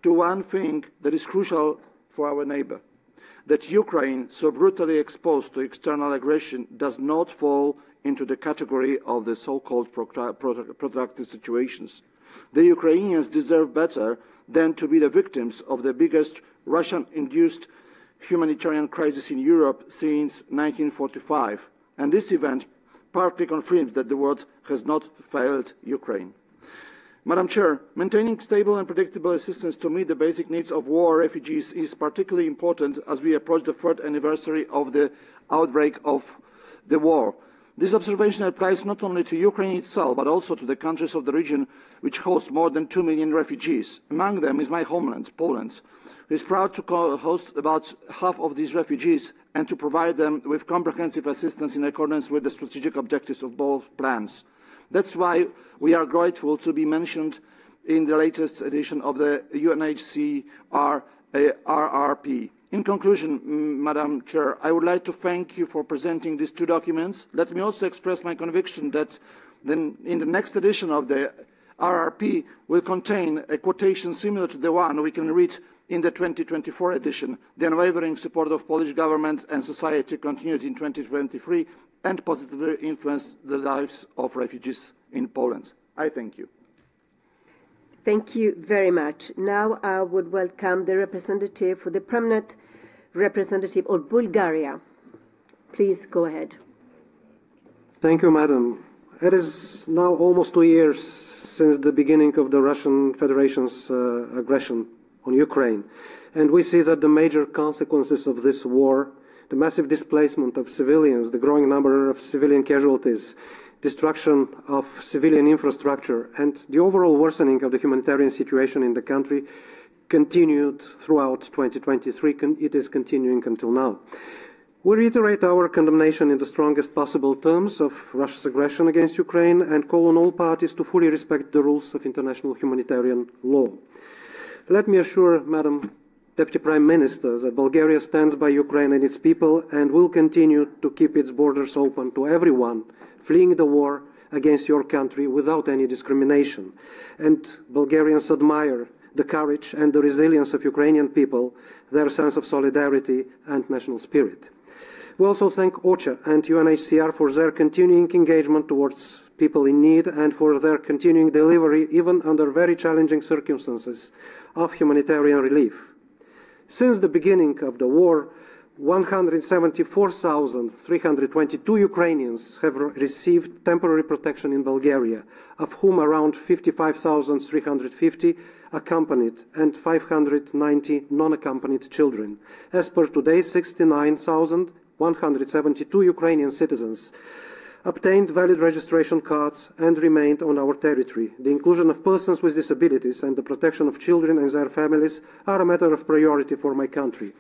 to one thing that is crucial for our neighbor: that Ukraine, so brutally exposed to external aggression, does not fall into the category of the so-called protracted situations. The Ukrainians deserve better than to be the victims of the biggest Russian-induced humanitarian crisis in Europe since 1945, and this event partly confirms that the world has not failed Ukraine. Madam Chair, maintaining stable and predictable assistance to meet the basic needs of war refugees is particularly important as we approach the 3rd anniversary of the outbreak of the war. This observation applies not only to Ukraine itself, but also to the countries of the region which host more than 2 million refugees. Among them is my homeland, Poland, who is proud to host about half of these refugees and to provide them with comprehensive assistance in accordance with the strategic objectives of both plans. That's why we are grateful to be mentioned in the latest edition of the UNHCR RRP. In conclusion, Madam Chair, I would like to thank you for presenting these two documents. Let me also express my conviction that in the next edition of the RRP will contain a quotation similar to the one we can read in the 2024 edition: the unwavering support of Polish government and society continued in 2023 and positively influenced the lives of refugees in Poland. I thank you. Thank you very much. Now I would welcome the representative for the permanent representative of Bulgaria. Please go ahead. Thank you, Madam. It is now almost 2 years since the beginning of the Russian Federation's aggression on Ukraine, and we see that the major consequences of this war, the massive displacement of civilians, the growing number of civilian casualties, destruction of civilian infrastructure, and the overall worsening of the humanitarian situation in the country continued throughout 2023. It is continuing until now. We reiterate our condemnation in the strongest possible terms of Russia's aggression against Ukraine and call on all parties to fully respect the rules of international humanitarian law. Let me assure, Madam Deputy Prime Minister, that Bulgaria stands by Ukraine and its people and will continue to keep its borders open to everyone fleeing the war against your country without any discrimination. And Bulgarians admire the courage and the resilience of Ukrainian people, their sense of solidarity and national spirit. We also thank OCHA and UNHCR for their continuing engagement towards people in need and for their continuing delivery, even under very challenging circumstances, of humanitarian relief. Since the beginning of the war, 174,322 Ukrainians have received temporary protection in Bulgaria, of whom around 55,350 accompanied and 590 non-accompanied children. As per today, 69,172 Ukrainian citizens obtained valid registration cards and remained on our territory. The inclusion of persons with disabilities and the protection of children and their families are a matter of priority for my country.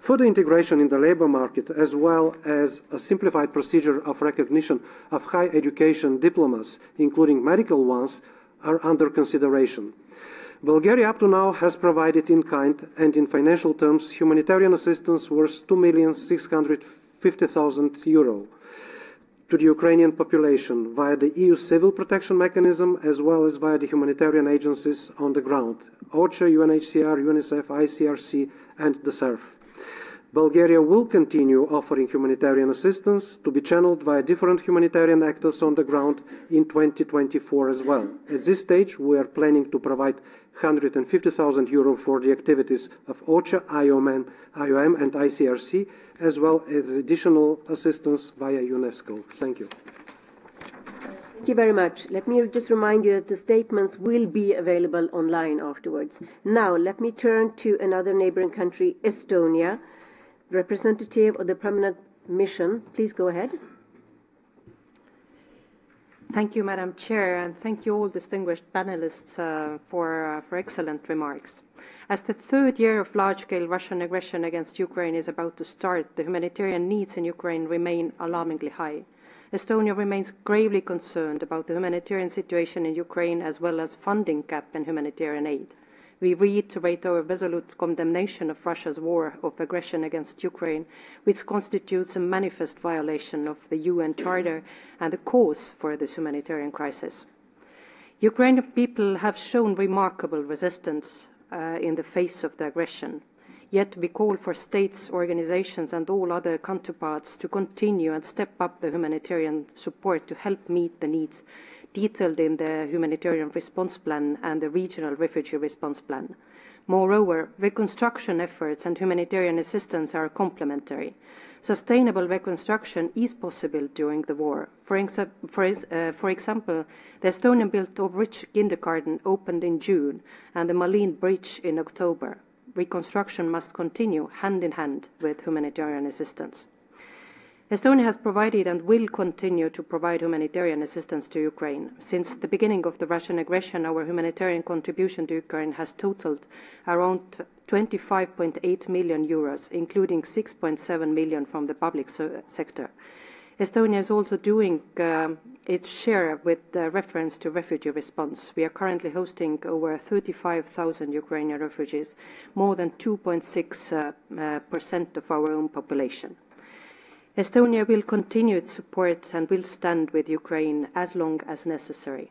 Further integration in the labour market, as well as a simplified procedure of recognition of high education diplomas, including medical ones, are under consideration. Bulgaria up to now has provided in kind and in financial terms humanitarian assistance worth €2,650,000 to the Ukrainian population via the EU Civil Protection Mechanism as well as via the humanitarian agencies on the ground, OCHA, UNHCR, UNICEF, ICRC and the SERF. Bulgaria will continue offering humanitarian assistance to be channeled via different humanitarian actors on the ground in 2024 as well. At this stage, we are planning to provide €150,000 for the activities of OCHA, IOM and ICRC, as well as additional assistance via UNESCO. Thank you. Thank you very much. Let me just remind you that the statements will be available online afterwards. Now, let me turn to another neighboring country, Estonia. Representative of the Permanent Mission, please go ahead. Thank you, Madam Chair, and thank you all distinguished panelists for excellent remarks. As the third year of large-scale Russian aggression against Ukraine is about to start, the humanitarian needs in Ukraine remain alarmingly high. Estonia remains gravely concerned about the humanitarian situation in Ukraine as well as funding gap in humanitarian aid. We reiterate our resolute condemnation of Russia's war of aggression against Ukraine, which constitutes a manifest violation of the UN Charter and the cause for this humanitarian crisis. Ukrainian people have shown remarkable resistance in the face of the aggression. Yet we call for states, organizations and all other counterparts to continue and step up the humanitarian support to help meet the needs detailed in the Humanitarian Response Plan and the Regional Refugee Response Plan. Moreover, reconstruction efforts and humanitarian assistance are complementary. Sustainable reconstruction is possible during the war. For example, the Estonian-built Ovrich kindergarten opened in June and the Malin Bridge in October. Reconstruction must continue hand in hand with humanitarian assistance. Estonia has provided and will continue to provide humanitarian assistance to Ukraine. Since the beginning of the Russian aggression, our humanitarian contribution to Ukraine has totaled around €25.8 million, including €6.7 million from the public sector. Estonia is also doing its share with reference to refugee response. We are currently hosting over 35,000 Ukrainian refugees, more than 2.6% of our own population. Estonia will continue its support and will stand with Ukraine as long as necessary.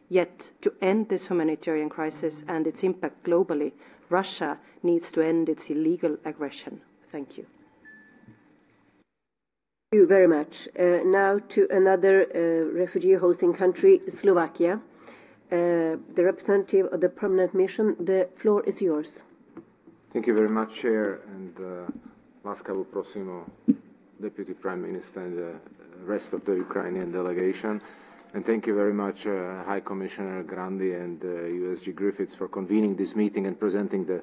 Yet, to end this humanitarian crisis and its impact globally, Russia needs to end its illegal aggression. Thank you. Thank you very much. Now to another refugee hosting country, Slovakia. The representative of the Permanent Mission, the floor is yours. Thank you very much, Chair, and láskavo prosím o Deputy Prime Minister and rest of the Ukrainian delegation. And thank you very much, High Commissioner Grandi and USG Griffiths, for convening this meeting and presenting the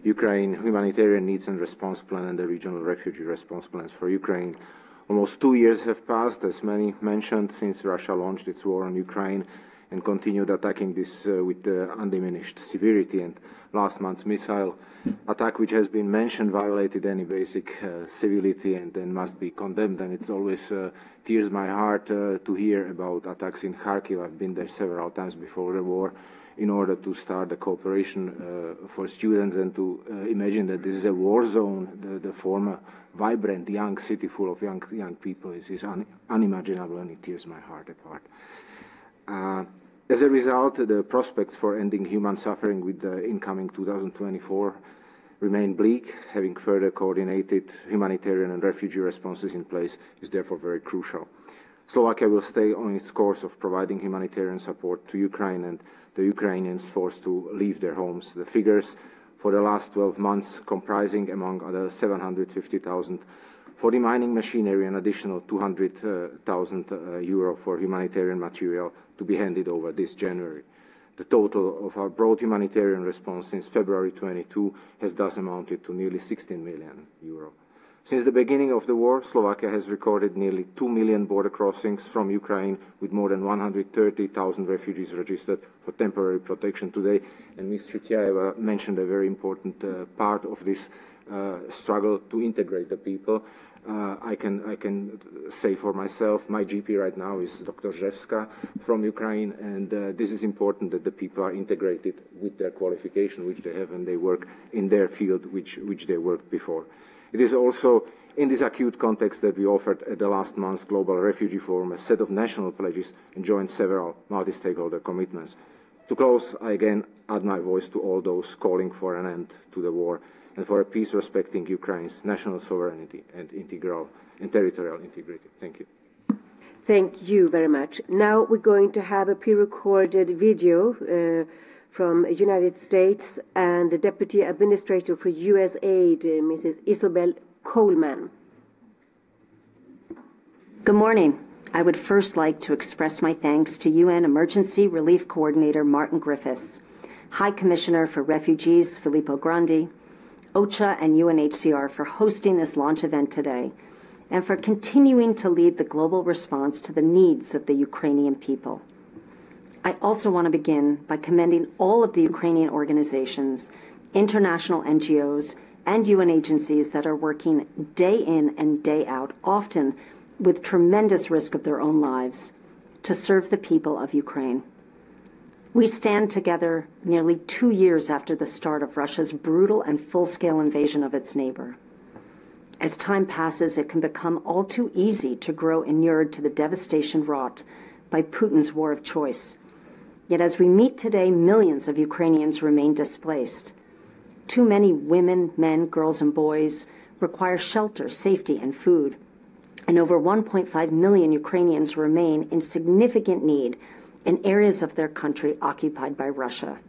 Ukraine humanitarian needs and response plan and the regional refugee response plans for Ukraine. Almost 2 years have passed, as many mentioned, since Russia launched its war on Ukraine and continued attacking this with undiminished severity. And last month's missile attack, which has been mentioned, violated any basic civility and must be condemned. And it's always tears my heart to hear about attacks in Kharkiv. I've been there several times before the war in order to start the cooperation for students and to imagine that this is a war zone, the former vibrant young city full of young people is unimaginable, and it tears my heart apart. As a result, the prospects for ending human suffering with the incoming 2024 remain bleak. Having further coordinated humanitarian and refugee responses in place is therefore very crucial. Slovakia will stay on its course of providing humanitarian support to Ukraine and the Ukrainians forced to leave their homes. The figures for the last 12 months, comprising, among other, 750,000 for the mining machinery and additional 200,000 euro for humanitarian material to be handed over this January. The total of our broad humanitarian response since February 22 has thus amounted to nearly 16 million euro. Since the beginning of the war, Slovakia has recorded nearly 2 million border crossings from Ukraine, with more than 130,000 refugees registered for temporary protection today. And Ms. Shutiaeva mentioned a very important part of this struggle to integrate the people. I can say for myself, my GP right now is Dr. Zhevska from Ukraine, and this is important that the people are integrated with their qualification, which they have, and they work in their field, which they worked before. It is also in this acute context that we offered at the last month's Global Refugee Forum a set of national pledges and joined several multi-stakeholder commitments. To close, I again add my voice to all those calling for an end to the war and for a peace respecting Ukraine's national sovereignty and territorial integrity. Thank you. Thank you very much. Now we're going to have a pre-recorded video from the United States and the Deputy Administrator for USAID, Mrs. Isobel Coleman. Good morning. I would first like to express my thanks to UN Emergency Relief Coordinator Martin Griffiths, High Commissioner for Refugees Filippo Grandi, OCHA and UNHCR for hosting this launch event today, and for continuing to lead the global response to the needs of the Ukrainian people. I also want to begin by commending all of the Ukrainian organizations, international NGOs, and UN agencies that are working day in and day out, often with tremendous risk of their own lives, to serve the people of Ukraine. We stand together nearly 2 years after the start of Russia's brutal and full-scale invasion of its neighbor. As time passes, it can become all too easy to grow inured to the devastation wrought by Putin's war of choice. Yet as we meet today, millions of Ukrainians remain displaced. Too many women, men, girls, and boys require shelter, safety, and food. And over 1.5 million Ukrainians remain in significant need in areas of their country occupied by Russia.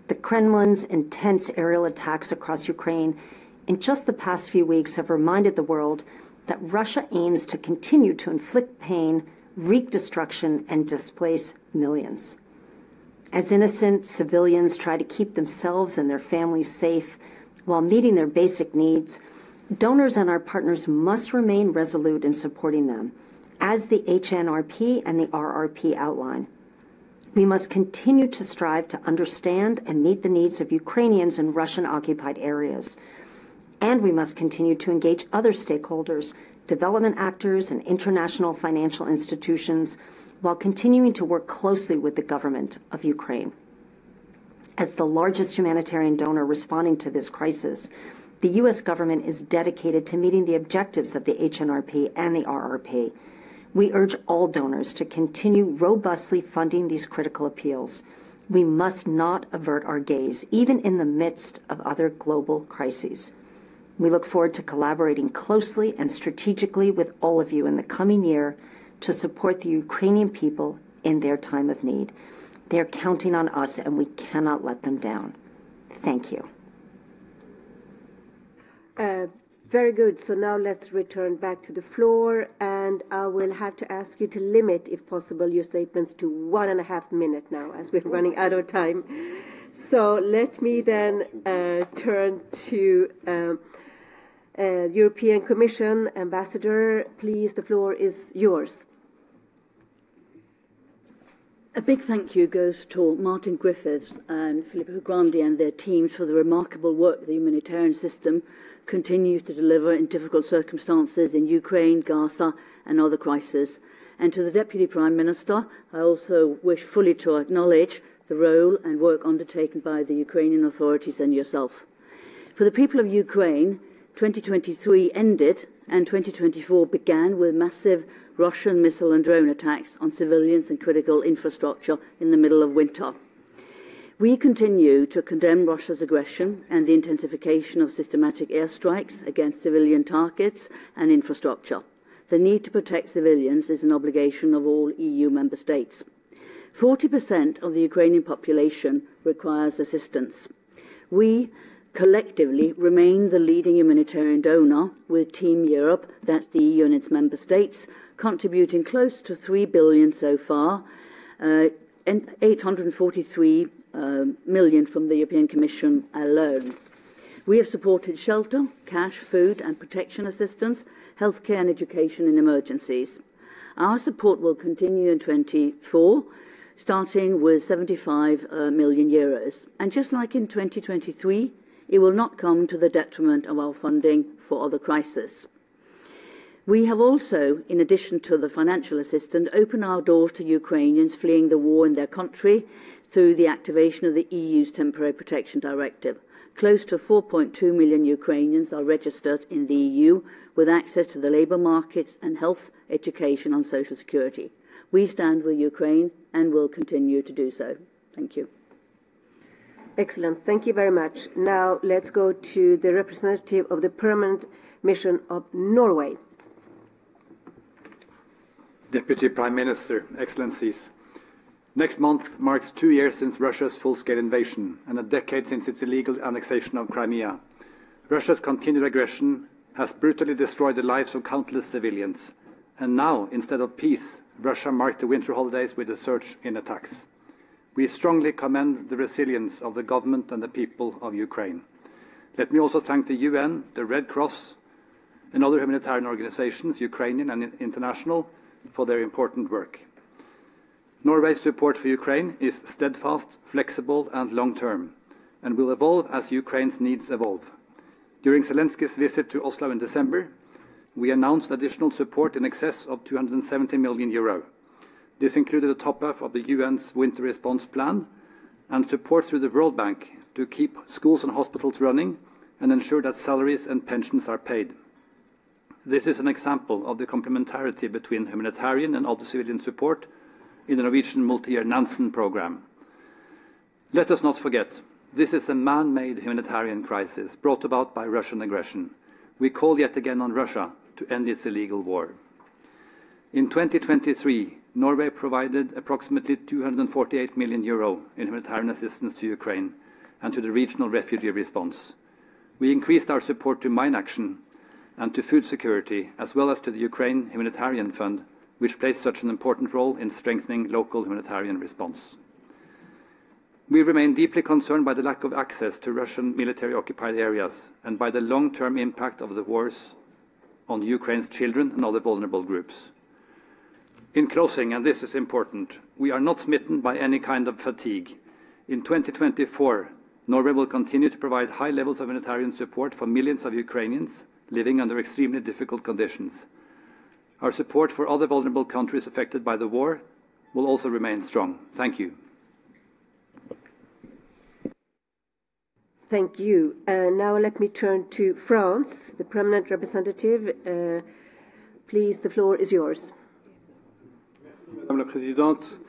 The Kremlin's intense aerial attacks across Ukraine in just the past few weeks have reminded the world that Russia aims to continue to inflict pain, wreak destruction, and displace millions. As innocent civilians try to keep themselves and their families safe while meeting their basic needs, donors and our partners must remain resolute in supporting them, as the HNRP and the RRP outline. We must continue to strive to understand and meet the needs of Ukrainians in Russian-occupied areas. And we must continue to engage other stakeholders, development actors, and international financial institutions, while continuing to work closely with the government of Ukraine. As the largest humanitarian donor responding to this crisis, the U.S. government is dedicated to meeting the objectives of the HNRP and the RRP. We urge all donors to continue robustly funding these critical appeals. We must not avert our gaze, even in the midst of other global crises. We look forward to collaborating closely and strategically with all of you in the coming year to support the Ukrainian people in their time of need. They're counting on us, and we cannot let them down. Thank you. Very good. So now let's return back to the floor, and I will have to ask you to limit, if possible, your statements to 1.5 minutes now, as we're running out of time. So let me then turn to European Commission Ambassador. Please, the floor is yours. A big thank you goes to Martin Griffiths and Filippo Grandi and their teams for the remarkable work the humanitarian system continues to deliver in difficult circumstances in Ukraine, Gaza and other crises. And to the Deputy Prime Minister, I also wish fully to acknowledge the role and work undertaken by the Ukrainian authorities and yourself. For the people of Ukraine, 2023 ended and 2024 began with massive Russian missile and drone attacks on civilians and critical infrastructure in the middle of winter. We continue to condemn Russia's aggression and the intensification of systematic airstrikes against civilian targets and infrastructure. The need to protect civilians is an obligation of all EU member states. 40% of the Ukrainian population requires assistance. We collectively remain the leading humanitarian donor, with Team Europe, that's the EU and its member states, contributing close to 3 billion so far, and 843 million from the European Commission alone. We have supported shelter, cash, food and protection assistance, healthcare and education in emergencies. Our support will continue in 2024, starting with 75 million euros. And just like in 2023, it will not come to the detriment of our funding for other crises. We have also, in addition to the financial assistance, opened our doors to Ukrainians fleeing the war in their country through the activation of the EU's Temporary Protection Directive. Close to 4.2 million Ukrainians are registered in the EU with access to the labour markets and health, education and social security. We stand with Ukraine and will continue to do so. Thank you. Excellent. Thank you very much. Now let's go to the representative of the Permanent Mission of Norway. Deputy Prime Minister, Excellencies. Next month marks 2 years since Russia's full-scale invasion and a decade since its illegal annexation of Crimea. Russia's continued aggression has brutally destroyed the lives of countless civilians. And now, instead of peace, Russia marked the winter holidays with a surge in attacks. We strongly commend the resilience of the government and the people of Ukraine. Let me also thank the UN, the Red Cross, and other humanitarian organizations, Ukrainian and international, for their important work. Norway's support for Ukraine is steadfast, flexible and long-term, and will evolve as Ukraine's needs evolve. During Zelensky's visit to Oslo in December, we announced additional support in excess of 270 million euro. This included a top-up of the UN's winter response plan and support through the World Bank to keep schools and hospitals running and ensure that salaries and pensions are paid. This is an example of the complementarity between humanitarian and other civilian support in the Norwegian multi-year Nansen program. Let us not forget, this is a man-made humanitarian crisis brought about by Russian aggression. We call yet again on Russia to end its illegal war. In 2023, Norway provided approximately 248 million euro in humanitarian assistance to Ukraine and to the regional refugee response. We increased our support to mine action and to food security, as well as to the Ukraine Humanitarian Fund, which plays such an important role in strengthening local humanitarian response. We remain deeply concerned by the lack of access to Russian military-occupied areas and by the long-term impact of the wars on Ukraine's children and other vulnerable groups. In closing, and this is important, we are not smitten by any kind of fatigue. In 2024, Norway will continue to provide high levels of humanitarian support for millions of Ukrainians living under extremely difficult conditions. Our support for other vulnerable countries affected by the war will also remain strong. Thank you. Thank you. Now let me turn to France, the permanent representative. Please, the floor is yours. Madame la Présidente,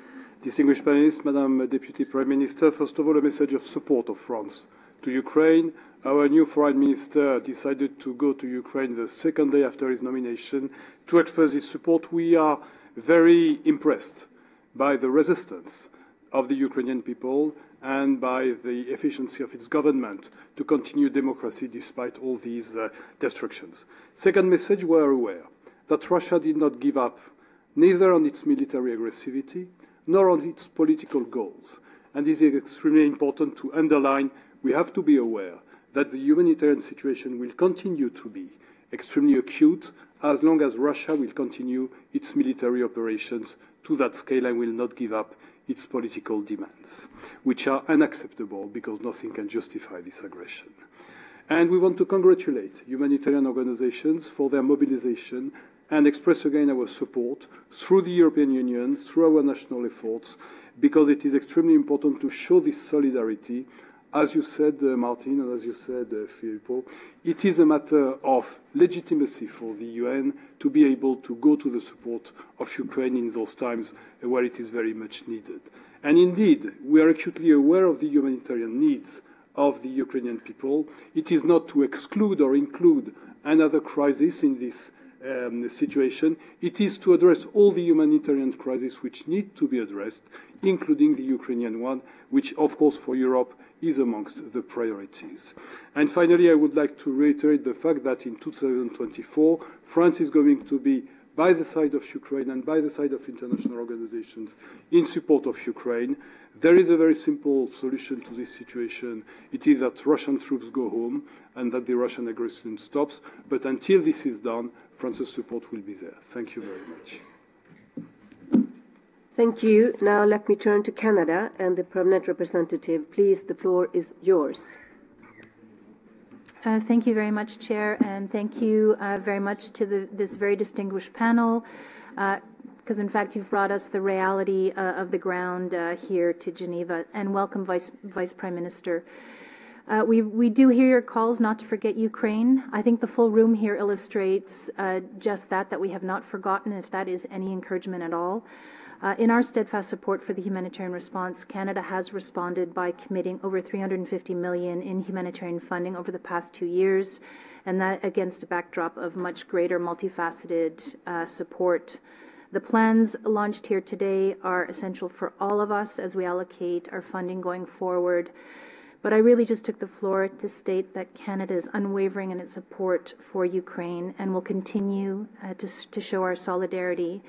distinguished panelists, Madame Deputy Prime Minister, first of all, a message of support of France to Ukraine. Our new Foreign Minister decided to go to Ukraine the second day after his nomination to express his support. We are very impressed by the resistance of the Ukrainian people and by the efficiency of its government to continue democracy despite all these destructions. Second message, we are aware that Russia did not give up neither on its military aggressivity nor on its political goals. And this is extremely important to underline. We have to be aware that the humanitarian situation will continue to be extremely acute as long as Russia will continue its military operations to that scale and will not give up its political demands, which are unacceptable because nothing can justify this aggression. And we want to congratulate humanitarian organizations for their mobilization and express again our support through the European Union, through our national efforts, because it is extremely important to show this solidarity. As you said, Martin, and as you said, Filippo, it is a matter of legitimacy for the UN to be able to go to the support of Ukraine in those times where it is very much needed. And indeed, we are acutely aware of the humanitarian needs of the Ukrainian people. It is not to exclude or include another crisis in this situation. It is to address all the humanitarian crises which need to be addressed, including the Ukrainian one, which, of course, for Europe is amongst the priorities. And finally, I would like to reiterate the fact that in 2024, France is going to be by the side of Ukraine and by the side of international organizations in support of Ukraine. There is a very simple solution to this situation. It is that Russian troops go home and that the Russian aggression stops. But until this is done, France's support will be there. Thank you very much. Thank you. Now let me turn to Canada and the permanent representative. Please, the floor is yours. Thank you very much, Chair, and thank you very much to this very distinguished panel, because in fact you've brought us the reality of the ground here to Geneva, and welcome, Vice Prime Minister. We do hear your calls not to forget Ukraine. I think the full room here illustrates just that we have not forgotten, if that is any encouragement at all. In our steadfast support for the humanitarian response, Canada has responded by committing over $350 million in humanitarian funding over the past 2 years, and that against a backdrop of much greater multifaceted support. The plans launched here today are essential for all of us as we allocate our funding going forward. But I really just took the floor to state that Canada is unwavering in its support for Ukraine and will continue to show our solidarity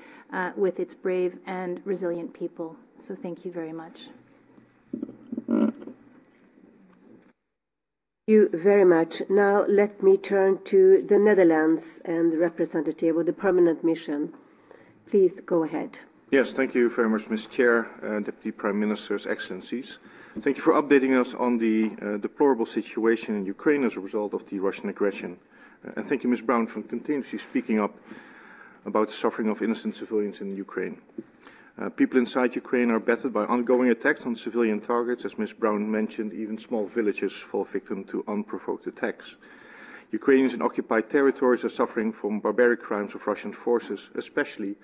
with its brave and resilient people. So thank you very much. Thank you very much. Now let me turn to the Netherlands and the representative of the permanent mission. Please go ahead. Yes, thank you very much, Ms. Chair, Deputy Prime Ministers, Excellencies. Thank you for updating us on the deplorable situation in Ukraine as a result of the Russian aggression. And thank you, Ms. Brown, for continuously speaking up about the suffering of innocent civilians in Ukraine. People inside Ukraine are battered by ongoing attacks on civilian targets. As Ms. Brown mentioned, even small villages fall victim to unprovoked attacks. Ukrainians in occupied territories are suffering from barbaric crimes of Russian forces, especially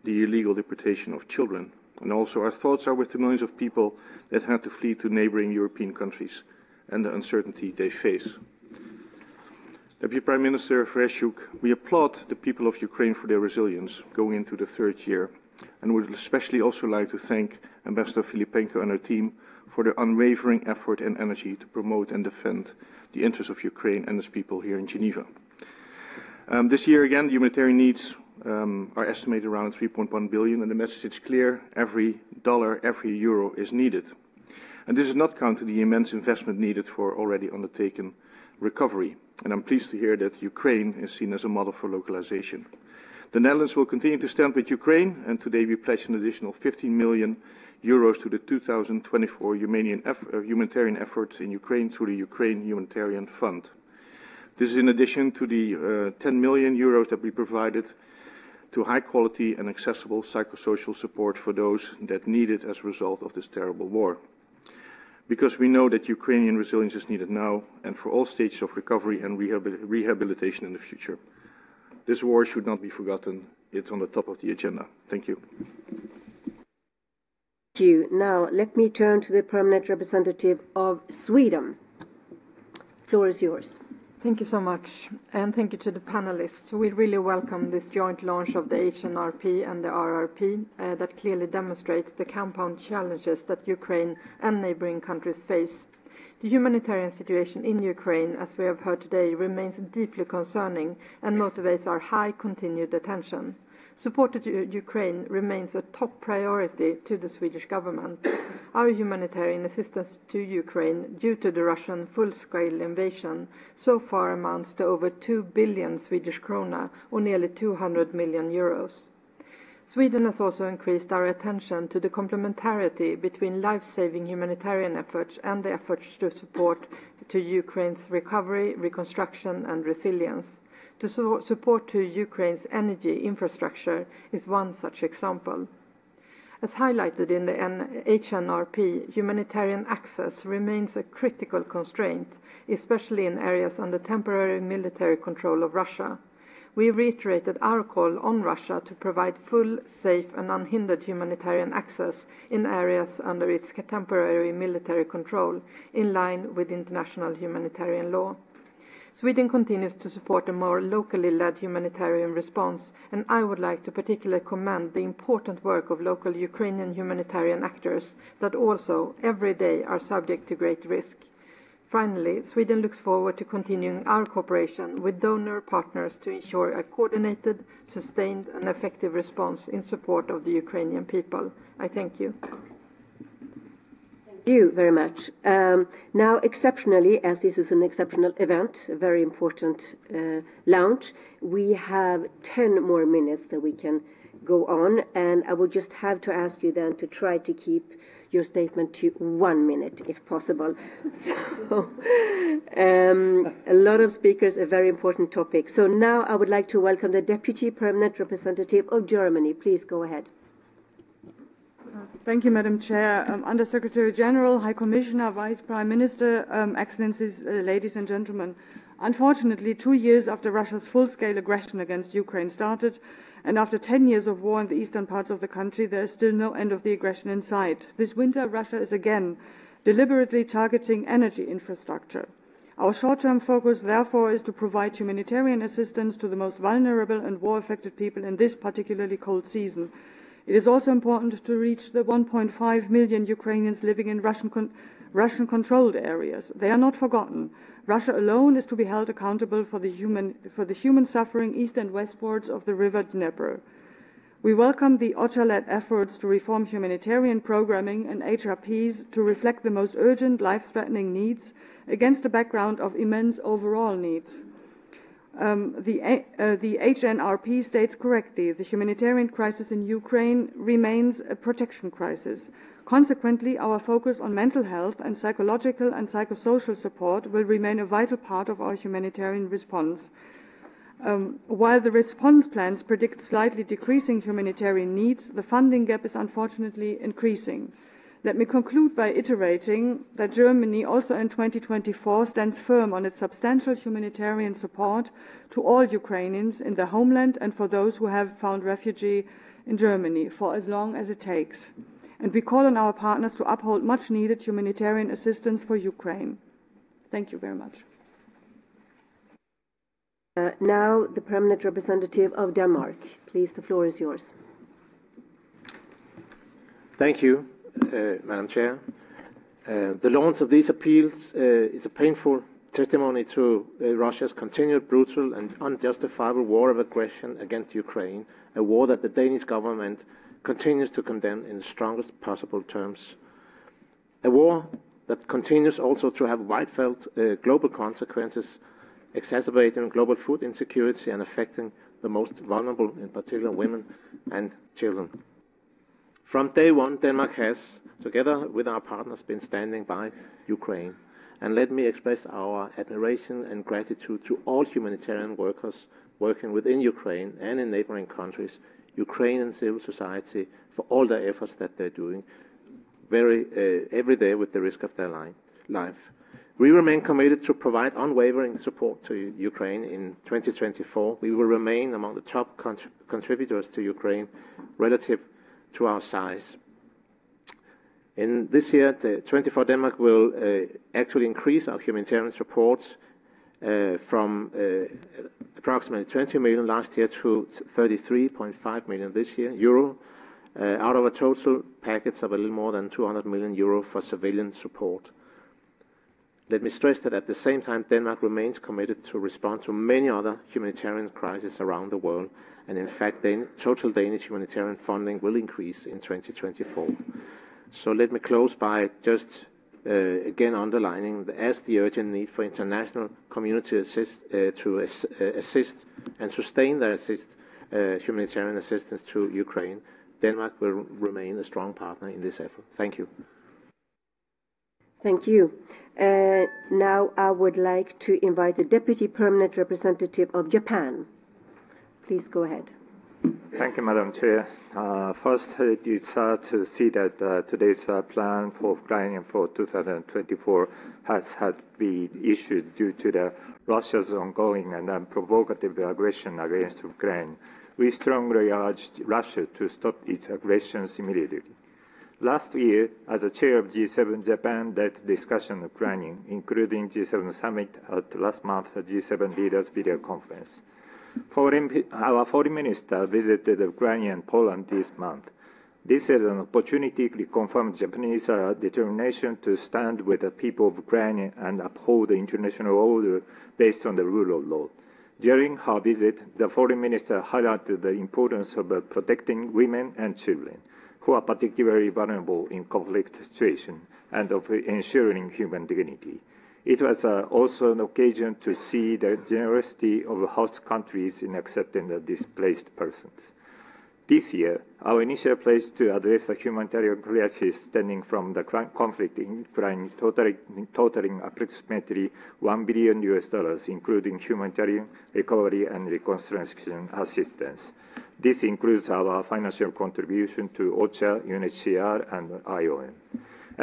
the illegal deportation of children. And also our thoughts are with the millions of people that had to flee to neighboring European countries and the uncertainty they face. Deputy Prime Minister Verещuk, we applaud the people of Ukraine for their resilience going into the third year, and would especially also like to thank Ambassador Filipenko and her team for their unwavering effort and energy to promote and defend the interests of Ukraine and its people here in Geneva. This year again, the humanitarian needs are estimated around 3.1 billion, and the message is clear: every dollar, every euro is needed. And this is not counting the immense investment needed for already undertaken recovery. And I'm pleased to hear that Ukraine is seen as a model for localization. The Netherlands will continue to stand with Ukraine, and today we pledge an additional 15 million euros to the 2024 humanitarian efforts in Ukraine through the Ukraine Humanitarian Fund. This is in addition to the 10 million euros that we provided to high-quality and accessible psychosocial support for those that need it as a result of this terrible war. Because we know that Ukrainian resilience is needed now and for all stages of recovery and rehabilitation in the future. This war should not be forgotten. It's on the top of the agenda. Thank you. Thank you. Now, let me turn to the permanent representative of Sweden. The floor is yours. Thank you so much, and thank you to the panelists. We really welcome this joint launch of the HNRP and the RRP that clearly demonstrates the compound challenges that Ukraine and neighboring countries face. The humanitarian situation in Ukraine, as we have heard today, remains deeply concerning and motivates our high continued attention. Support to Ukraine remains a top priority to the Swedish government. Our humanitarian assistance to Ukraine due to the Russian full-scale invasion so far amounts to over 2 billion Swedish krona, or nearly 200 million euros. Sweden has also increased our attention to the complementarity between life-saving humanitarian efforts and the efforts to support to Ukraine's recovery, reconstruction and resilience. To support to Ukraine's energy infrastructure is one such example. As highlighted in the HNRP, humanitarian access remains a critical constraint, especially in areas under temporary military control of Russia. We reiterated our call on Russia to provide full, safe and unhindered humanitarian access in areas under its temporary military control, in line with international humanitarian law. Sweden continues to support a more locally led humanitarian response, and I would like to particularly commend the important work of local Ukrainian humanitarian actors that also, every day, are subject to great risk. Finally, Sweden looks forward to continuing our cooperation with donor partners to ensure a coordinated, sustained and effective response in support of the Ukrainian people. I thank you. Thank you very much. Now, exceptionally, as this is an exceptional event, a very important launch, we have 10 more minutes that we can go on, and I would just have to ask you then to try to keep your statement to 1 minute, if possible. So, a lot of speakers, a very important topic. So now I would like to welcome the Deputy Permanent Representative of Germany. Please go ahead. Thank you, Madam Chair. Under Secretary General, High Commissioner, Vice Prime Minister, Excellencies, ladies and gentlemen. Unfortunately, 2 years after Russia's full-scale aggression against Ukraine started, and after 10 years of war in the eastern parts of the country, there is still no end of the aggression in sight. This winter, Russia is again deliberately targeting energy infrastructure. Our short-term focus, therefore, is to provide humanitarian assistance to the most vulnerable and war-affected people in this particularly cold season. It is also important to reach the 1.5 million Ukrainians living in Russian-controlled areas. They are not forgotten. Russia alone is to be held accountable for the human suffering east and westwards of the river Dnieper. We welcome the OCHA-led efforts to reform humanitarian programming and HRPs to reflect the most urgent, life-threatening needs against a background of immense overall needs. The HNRP states correctly, the humanitarian crisis in Ukraine remains a protection crisis. Consequently, our focus on mental health and psychological and psychosocial support will remain a vital part of our humanitarian response. While the response plans predict slightly decreasing humanitarian needs, the funding gap is unfortunately increasing. Let me conclude by iterating that Germany also in 2024 stands firm on its substantial humanitarian support to all Ukrainians in their homeland and for those who have found refuge in Germany for as long as it takes. And we call on our partners to uphold much needed humanitarian assistance for Ukraine. Thank you very much. Now the Permanent Representative of Denmark. Please, the floor is yours. Thank you. Madam Chair. The launch of these appeals is a painful testimony to Russia's continued brutal and unjustifiable war of aggression against Ukraine, a war that the Danish government continues to condemn in the strongest possible terms. A war that continues also to have wide-felt global consequences, exacerbating global food insecurity and affecting the most vulnerable, in particular women and children. From day one, Denmark has, together with our partners, been standing by Ukraine. And let me express our admiration and gratitude to all humanitarian workers working within Ukraine and in neighboring countries, Ukrainian civil society, for all their efforts that they're doing every day with the risk of their life. We remain committed to provide unwavering support to Ukraine in 2024. We will remain among the top contributors to Ukraine relative to our size. In this year, 24 Denmark will actually increase our humanitarian support from approximately 20 million last year to 33.5 million this year, out of a total package of a little more than 200 million euro for civilian support. Let me stress that at the same time, Denmark remains committed to respond to many other humanitarian crises around the world, and in fact, total Danish humanitarian funding will increase in 2024. So let me close by just again underlining the urgent need for international community to assist and sustain their humanitarian assistance to Ukraine. Denmark will remain a strong partner in this effort. Thank you. Thank you. Now I would like to invite the Deputy Permanent Representative of Japan. Please go ahead. Thank you, Madam Chair. First, it is sad to see that today's plan for Ukraine for 2024 has had been issued due to Russia's ongoing and unprovocative aggression against Ukraine. We strongly urge Russia to stop its aggressions immediately. Last year, as a chair of G7, Japan led discussion on Ukraine, including G7 summit at last month's G7 leaders video conference. Our foreign minister visited Ukraine and Poland this month. This is an opportunity to confirm Japanese determination to stand with the people of Ukraine and uphold the international order based on the rule of law. During her visit, the foreign minister highlighted the importance of protecting women and children, who are particularly vulnerable in conflict situations, and of ensuring human dignity. It was also an occasion to see the generosity of host countries in accepting the displaced persons. This year, our initial pledge to address the humanitarian crisis stemming from the conflict in Ukraine totaling approximately $1 billion, including humanitarian recovery and reconstruction assistance. This includes our financial contribution to OCHA, UNHCR, and IOM.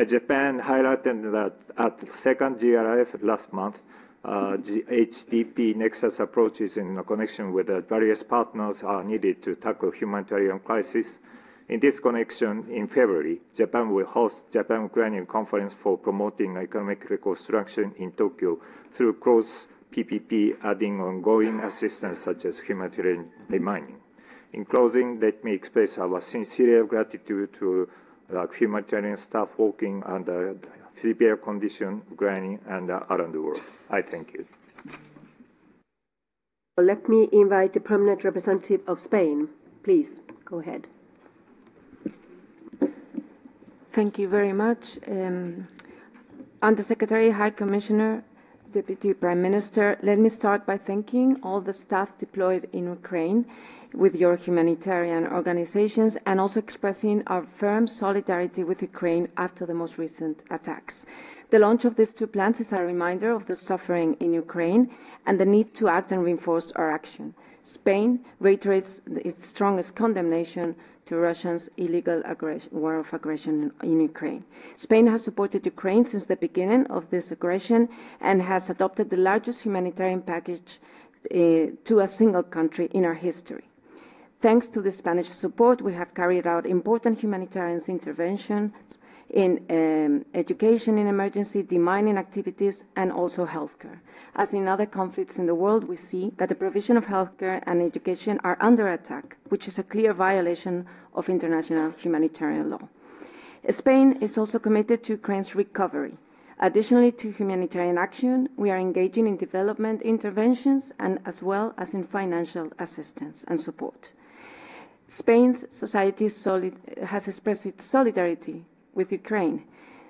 Japan highlighted that at the second GRF last month, HDP Nexus approaches in connection with the various partners are needed to tackle humanitarian crisis. In this connection, in February, Japan will host Japan-Ukrainian Conference for Promoting Economic Reconstruction in Tokyo through cross PPP, adding ongoing assistance such as humanitarian demining. In closing, let me express our sincere gratitude to the humanitarian staff working under severe conditions in Ukraine and around the world. I thank you. Let me invite the Permanent Representative of Spain. Please, go ahead. Thank you very much. Undersecretary, High Commissioner, Deputy Prime Minister, let me start by thanking all the staff deployed in Ukraine with your humanitarian organizations and also expressing our firm solidarity with Ukraine after the most recent attacks. The launch of these two plans is a reminder of the suffering in Ukraine and the need to act and reinforce our action. Spain reiterates its strongest condemnation to Russia's illegal war of aggression in Ukraine. Spain has supported Ukraine since the beginning of this aggression and has adopted the largest humanitarian package to a single country in our history. Thanks to the Spanish support, we have carried out important humanitarian interventions in education in emergency, demining activities, and also healthcare. As in other conflicts in the world, we see that the provision of healthcare and education are under attack, which is a clear violation of international humanitarian law. Spain is also committed to Ukraine's recovery. Additionally to humanitarian action, we are engaging in development interventions and as well as in financial assistance and support. Spain's society has expressed its solidarity with Ukraine.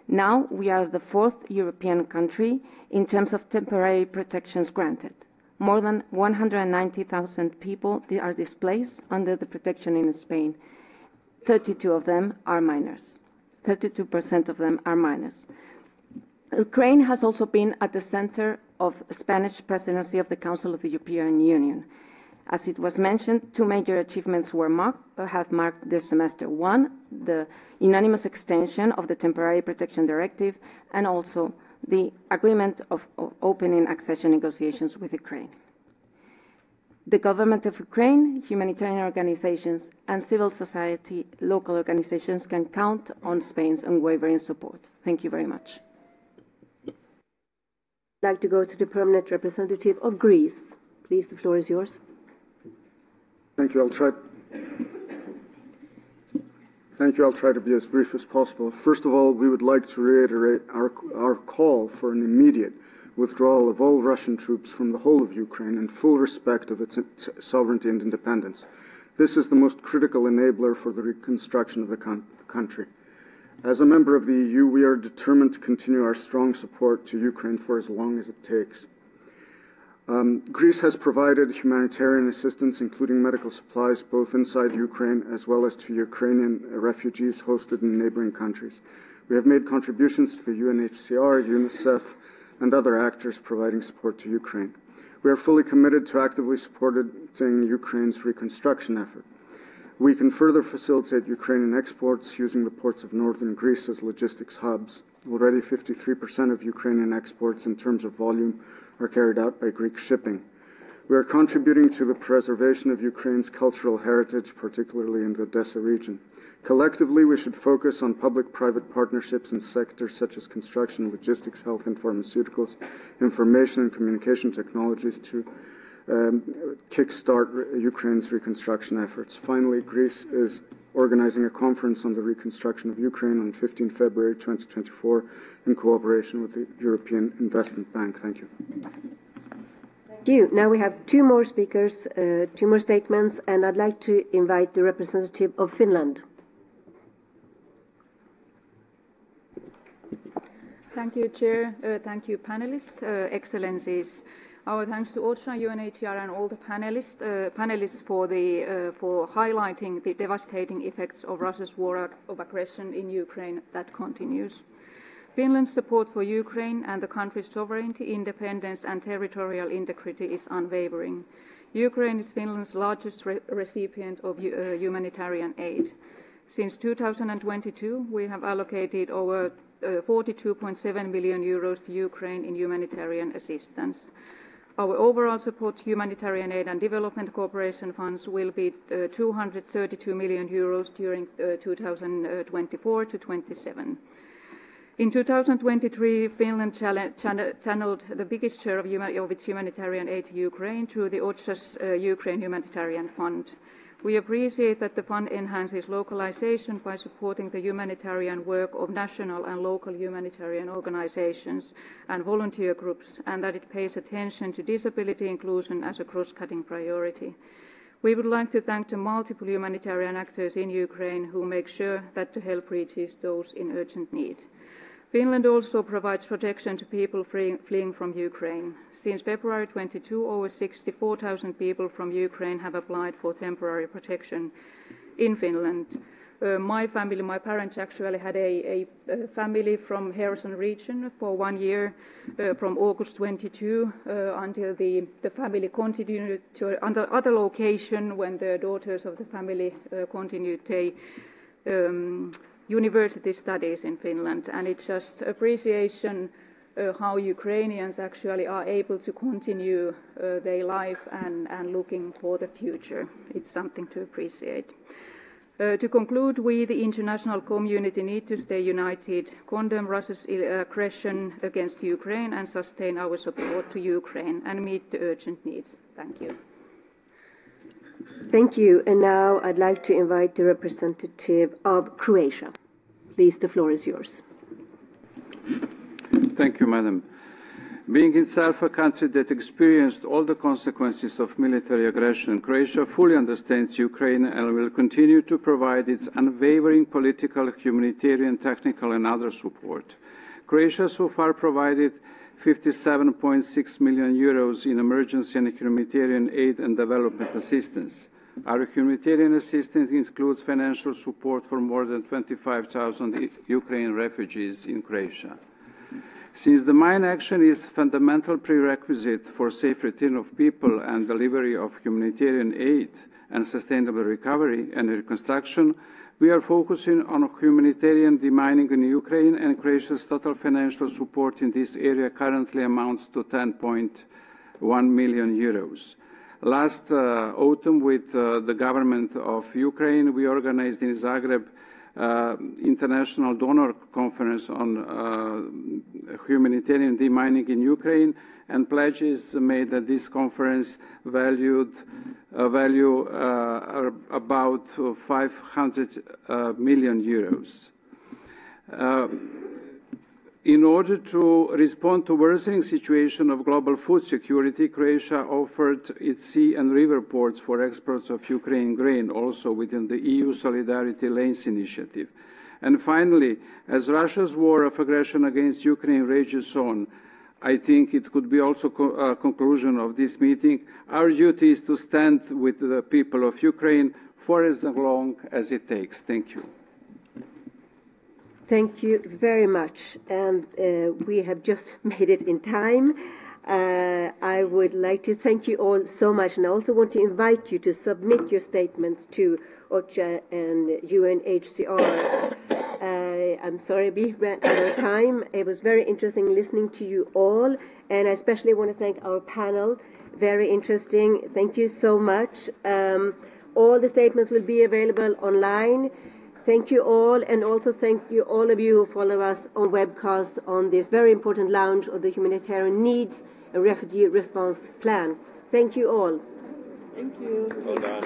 Now we are the fourth European country in terms of temporary protections granted. More than 190,000 people are displaced under the protection in Spain. 32 of them are minors. 32% of them are minors. Ukraine has also been at the center of the Spanish presidency of the Council of the European Union. As it was mentioned, two major achievements have marked this semester. One, the unanimous extension of the Temporary Protection Directive, and also the agreement of opening accession negotiations with Ukraine. The government of Ukraine, humanitarian organizations, and civil society local organizations can count on Spain's unwavering support. Thank you very much. I'd like to go to the permanent representative of Greece. Please, the floor is yours. Thank you. I'll try to be as brief as possible. First of all, we would like to reiterate our call for an immediate withdrawal of all Russian troops from the whole of Ukraine in full respect of its sovereignty and independence. This is the most critical enabler for the reconstruction of the country. As a member of the EU, we are determined to continue our strong support to Ukraine for as long as it takes. Greece has provided humanitarian assistance, including medical supplies, both inside Ukraine as well as to Ukrainian refugees hosted in neighboring countries. We have made contributions to the UNHCR, UNICEF, and other actors providing support to Ukraine. We are fully committed to actively supporting Ukraine's reconstruction effort. We can further facilitate Ukrainian exports using the ports of northern Greece as logistics hubs. Already 53% of Ukrainian exports in terms of volume are carried out by Greek shipping. We are contributing to the preservation of Ukraine's cultural heritage, particularly in the Odessa region. Collectively, we should focus on public-private partnerships in sectors such as construction, logistics, health and pharmaceuticals, information and communication technologies to kickstart Ukraine's reconstruction efforts. Finally, Greece is organizing a conference on the reconstruction of Ukraine on 15 February 2024 in cooperation with the European Investment Bank. Thank you. Thank you. Now we have two more speakers, two more statements, and I'd like to invite the representative of Finland. Thank you, Chair. Thank you, panelists, Excellencies. Our thanks to OCHA, UNHCR, and all the panelists for highlighting the devastating effects of Russia's war of aggression in Ukraine that continues. Finland's support for Ukraine and the country's sovereignty, independence, and territorial integrity is unwavering. Ukraine is Finland's largest recipient of humanitarian aid. Since 2022, we have allocated over 42.7 million euros to Ukraine in humanitarian assistance. Our overall support to humanitarian aid and development cooperation funds will be 232 million euros during 2024 to 27. In 2023, Finland channeled the biggest share of its humanitarian aid to Ukraine through the OCHA's Ukraine Humanitarian Fund. We appreciate that the fund enhances localization by supporting the humanitarian work of national and local humanitarian organizations and volunteer groups, and that it pays attention to disability inclusion as a cross-cutting priority. We would like to thank the multiple humanitarian actors in Ukraine who make sure that the help reaches those in urgent need. Finland also provides protection to people fleeing from Ukraine. Since February 22, over 64,000 people from Ukraine have applied for temporary protection in Finland. My family, my parents actually had a family from Kherson region for 1 year, from August 22 until the family continued to another location when the daughters of the family continued university studies in Finland, and it's just appreciation how Ukrainians actually are able to continue their life and looking for the future. It's something to appreciate. To conclude, we, the international community, need to stay united, condemn Russia's aggression against Ukraine, and sustain our support to Ukraine and meet the urgent needs. Thank you. Thank you. And now I'd like to invite the representative of Croatia. Please, the floor is yours. Thank you, Madam. Being itself a country that experienced all the consequences of military aggression, Croatia fully understands Ukraine and will continue to provide its unwavering political, humanitarian, technical, and other support. Croatia so far provided 57.6 million euros in emergency and humanitarian aid and development assistance. Our humanitarian assistance includes financial support for more than 25,000 Ukrainian refugees in Croatia. Since the mine action is a fundamental prerequisite for safe return of people and delivery of humanitarian aid and sustainable recovery and reconstruction, we are focusing on humanitarian demining in Ukraine, and Croatia's total financial support in this area currently amounts to 10.1 million euros. Last autumn, with the government of Ukraine, we organized in Zagreb International Donor Conference on Humanitarian Demining in Ukraine, and pledges made at this conference value about 500 million euros. In order to respond to worsening situation of global food security, Croatia offered its sea and river ports for exports of Ukraine grain, also within the EU Solidarity Lanes initiative. And finally, as Russia's war of aggression against Ukraine rages on, I think it could be also a conclusion of this meeting. Our duty is to stand with the people of Ukraine for as long as it takes. Thank you. Thank you very much. And we have just made it in time. I would like to thank you all so much. And I also want to invite you to submit your statements to OCHA and UNHCR. I'm sorry we ran out of time. It was very interesting listening to you all. And I especially want to thank our panel. Very interesting. Thank you so much. All the statements will be available online. Thank you all, and also thank you all of you who follow us on webcast on this very important launch of the Humanitarian Needs and Refugee Response Plan. Thank you all. Thank you. Well done.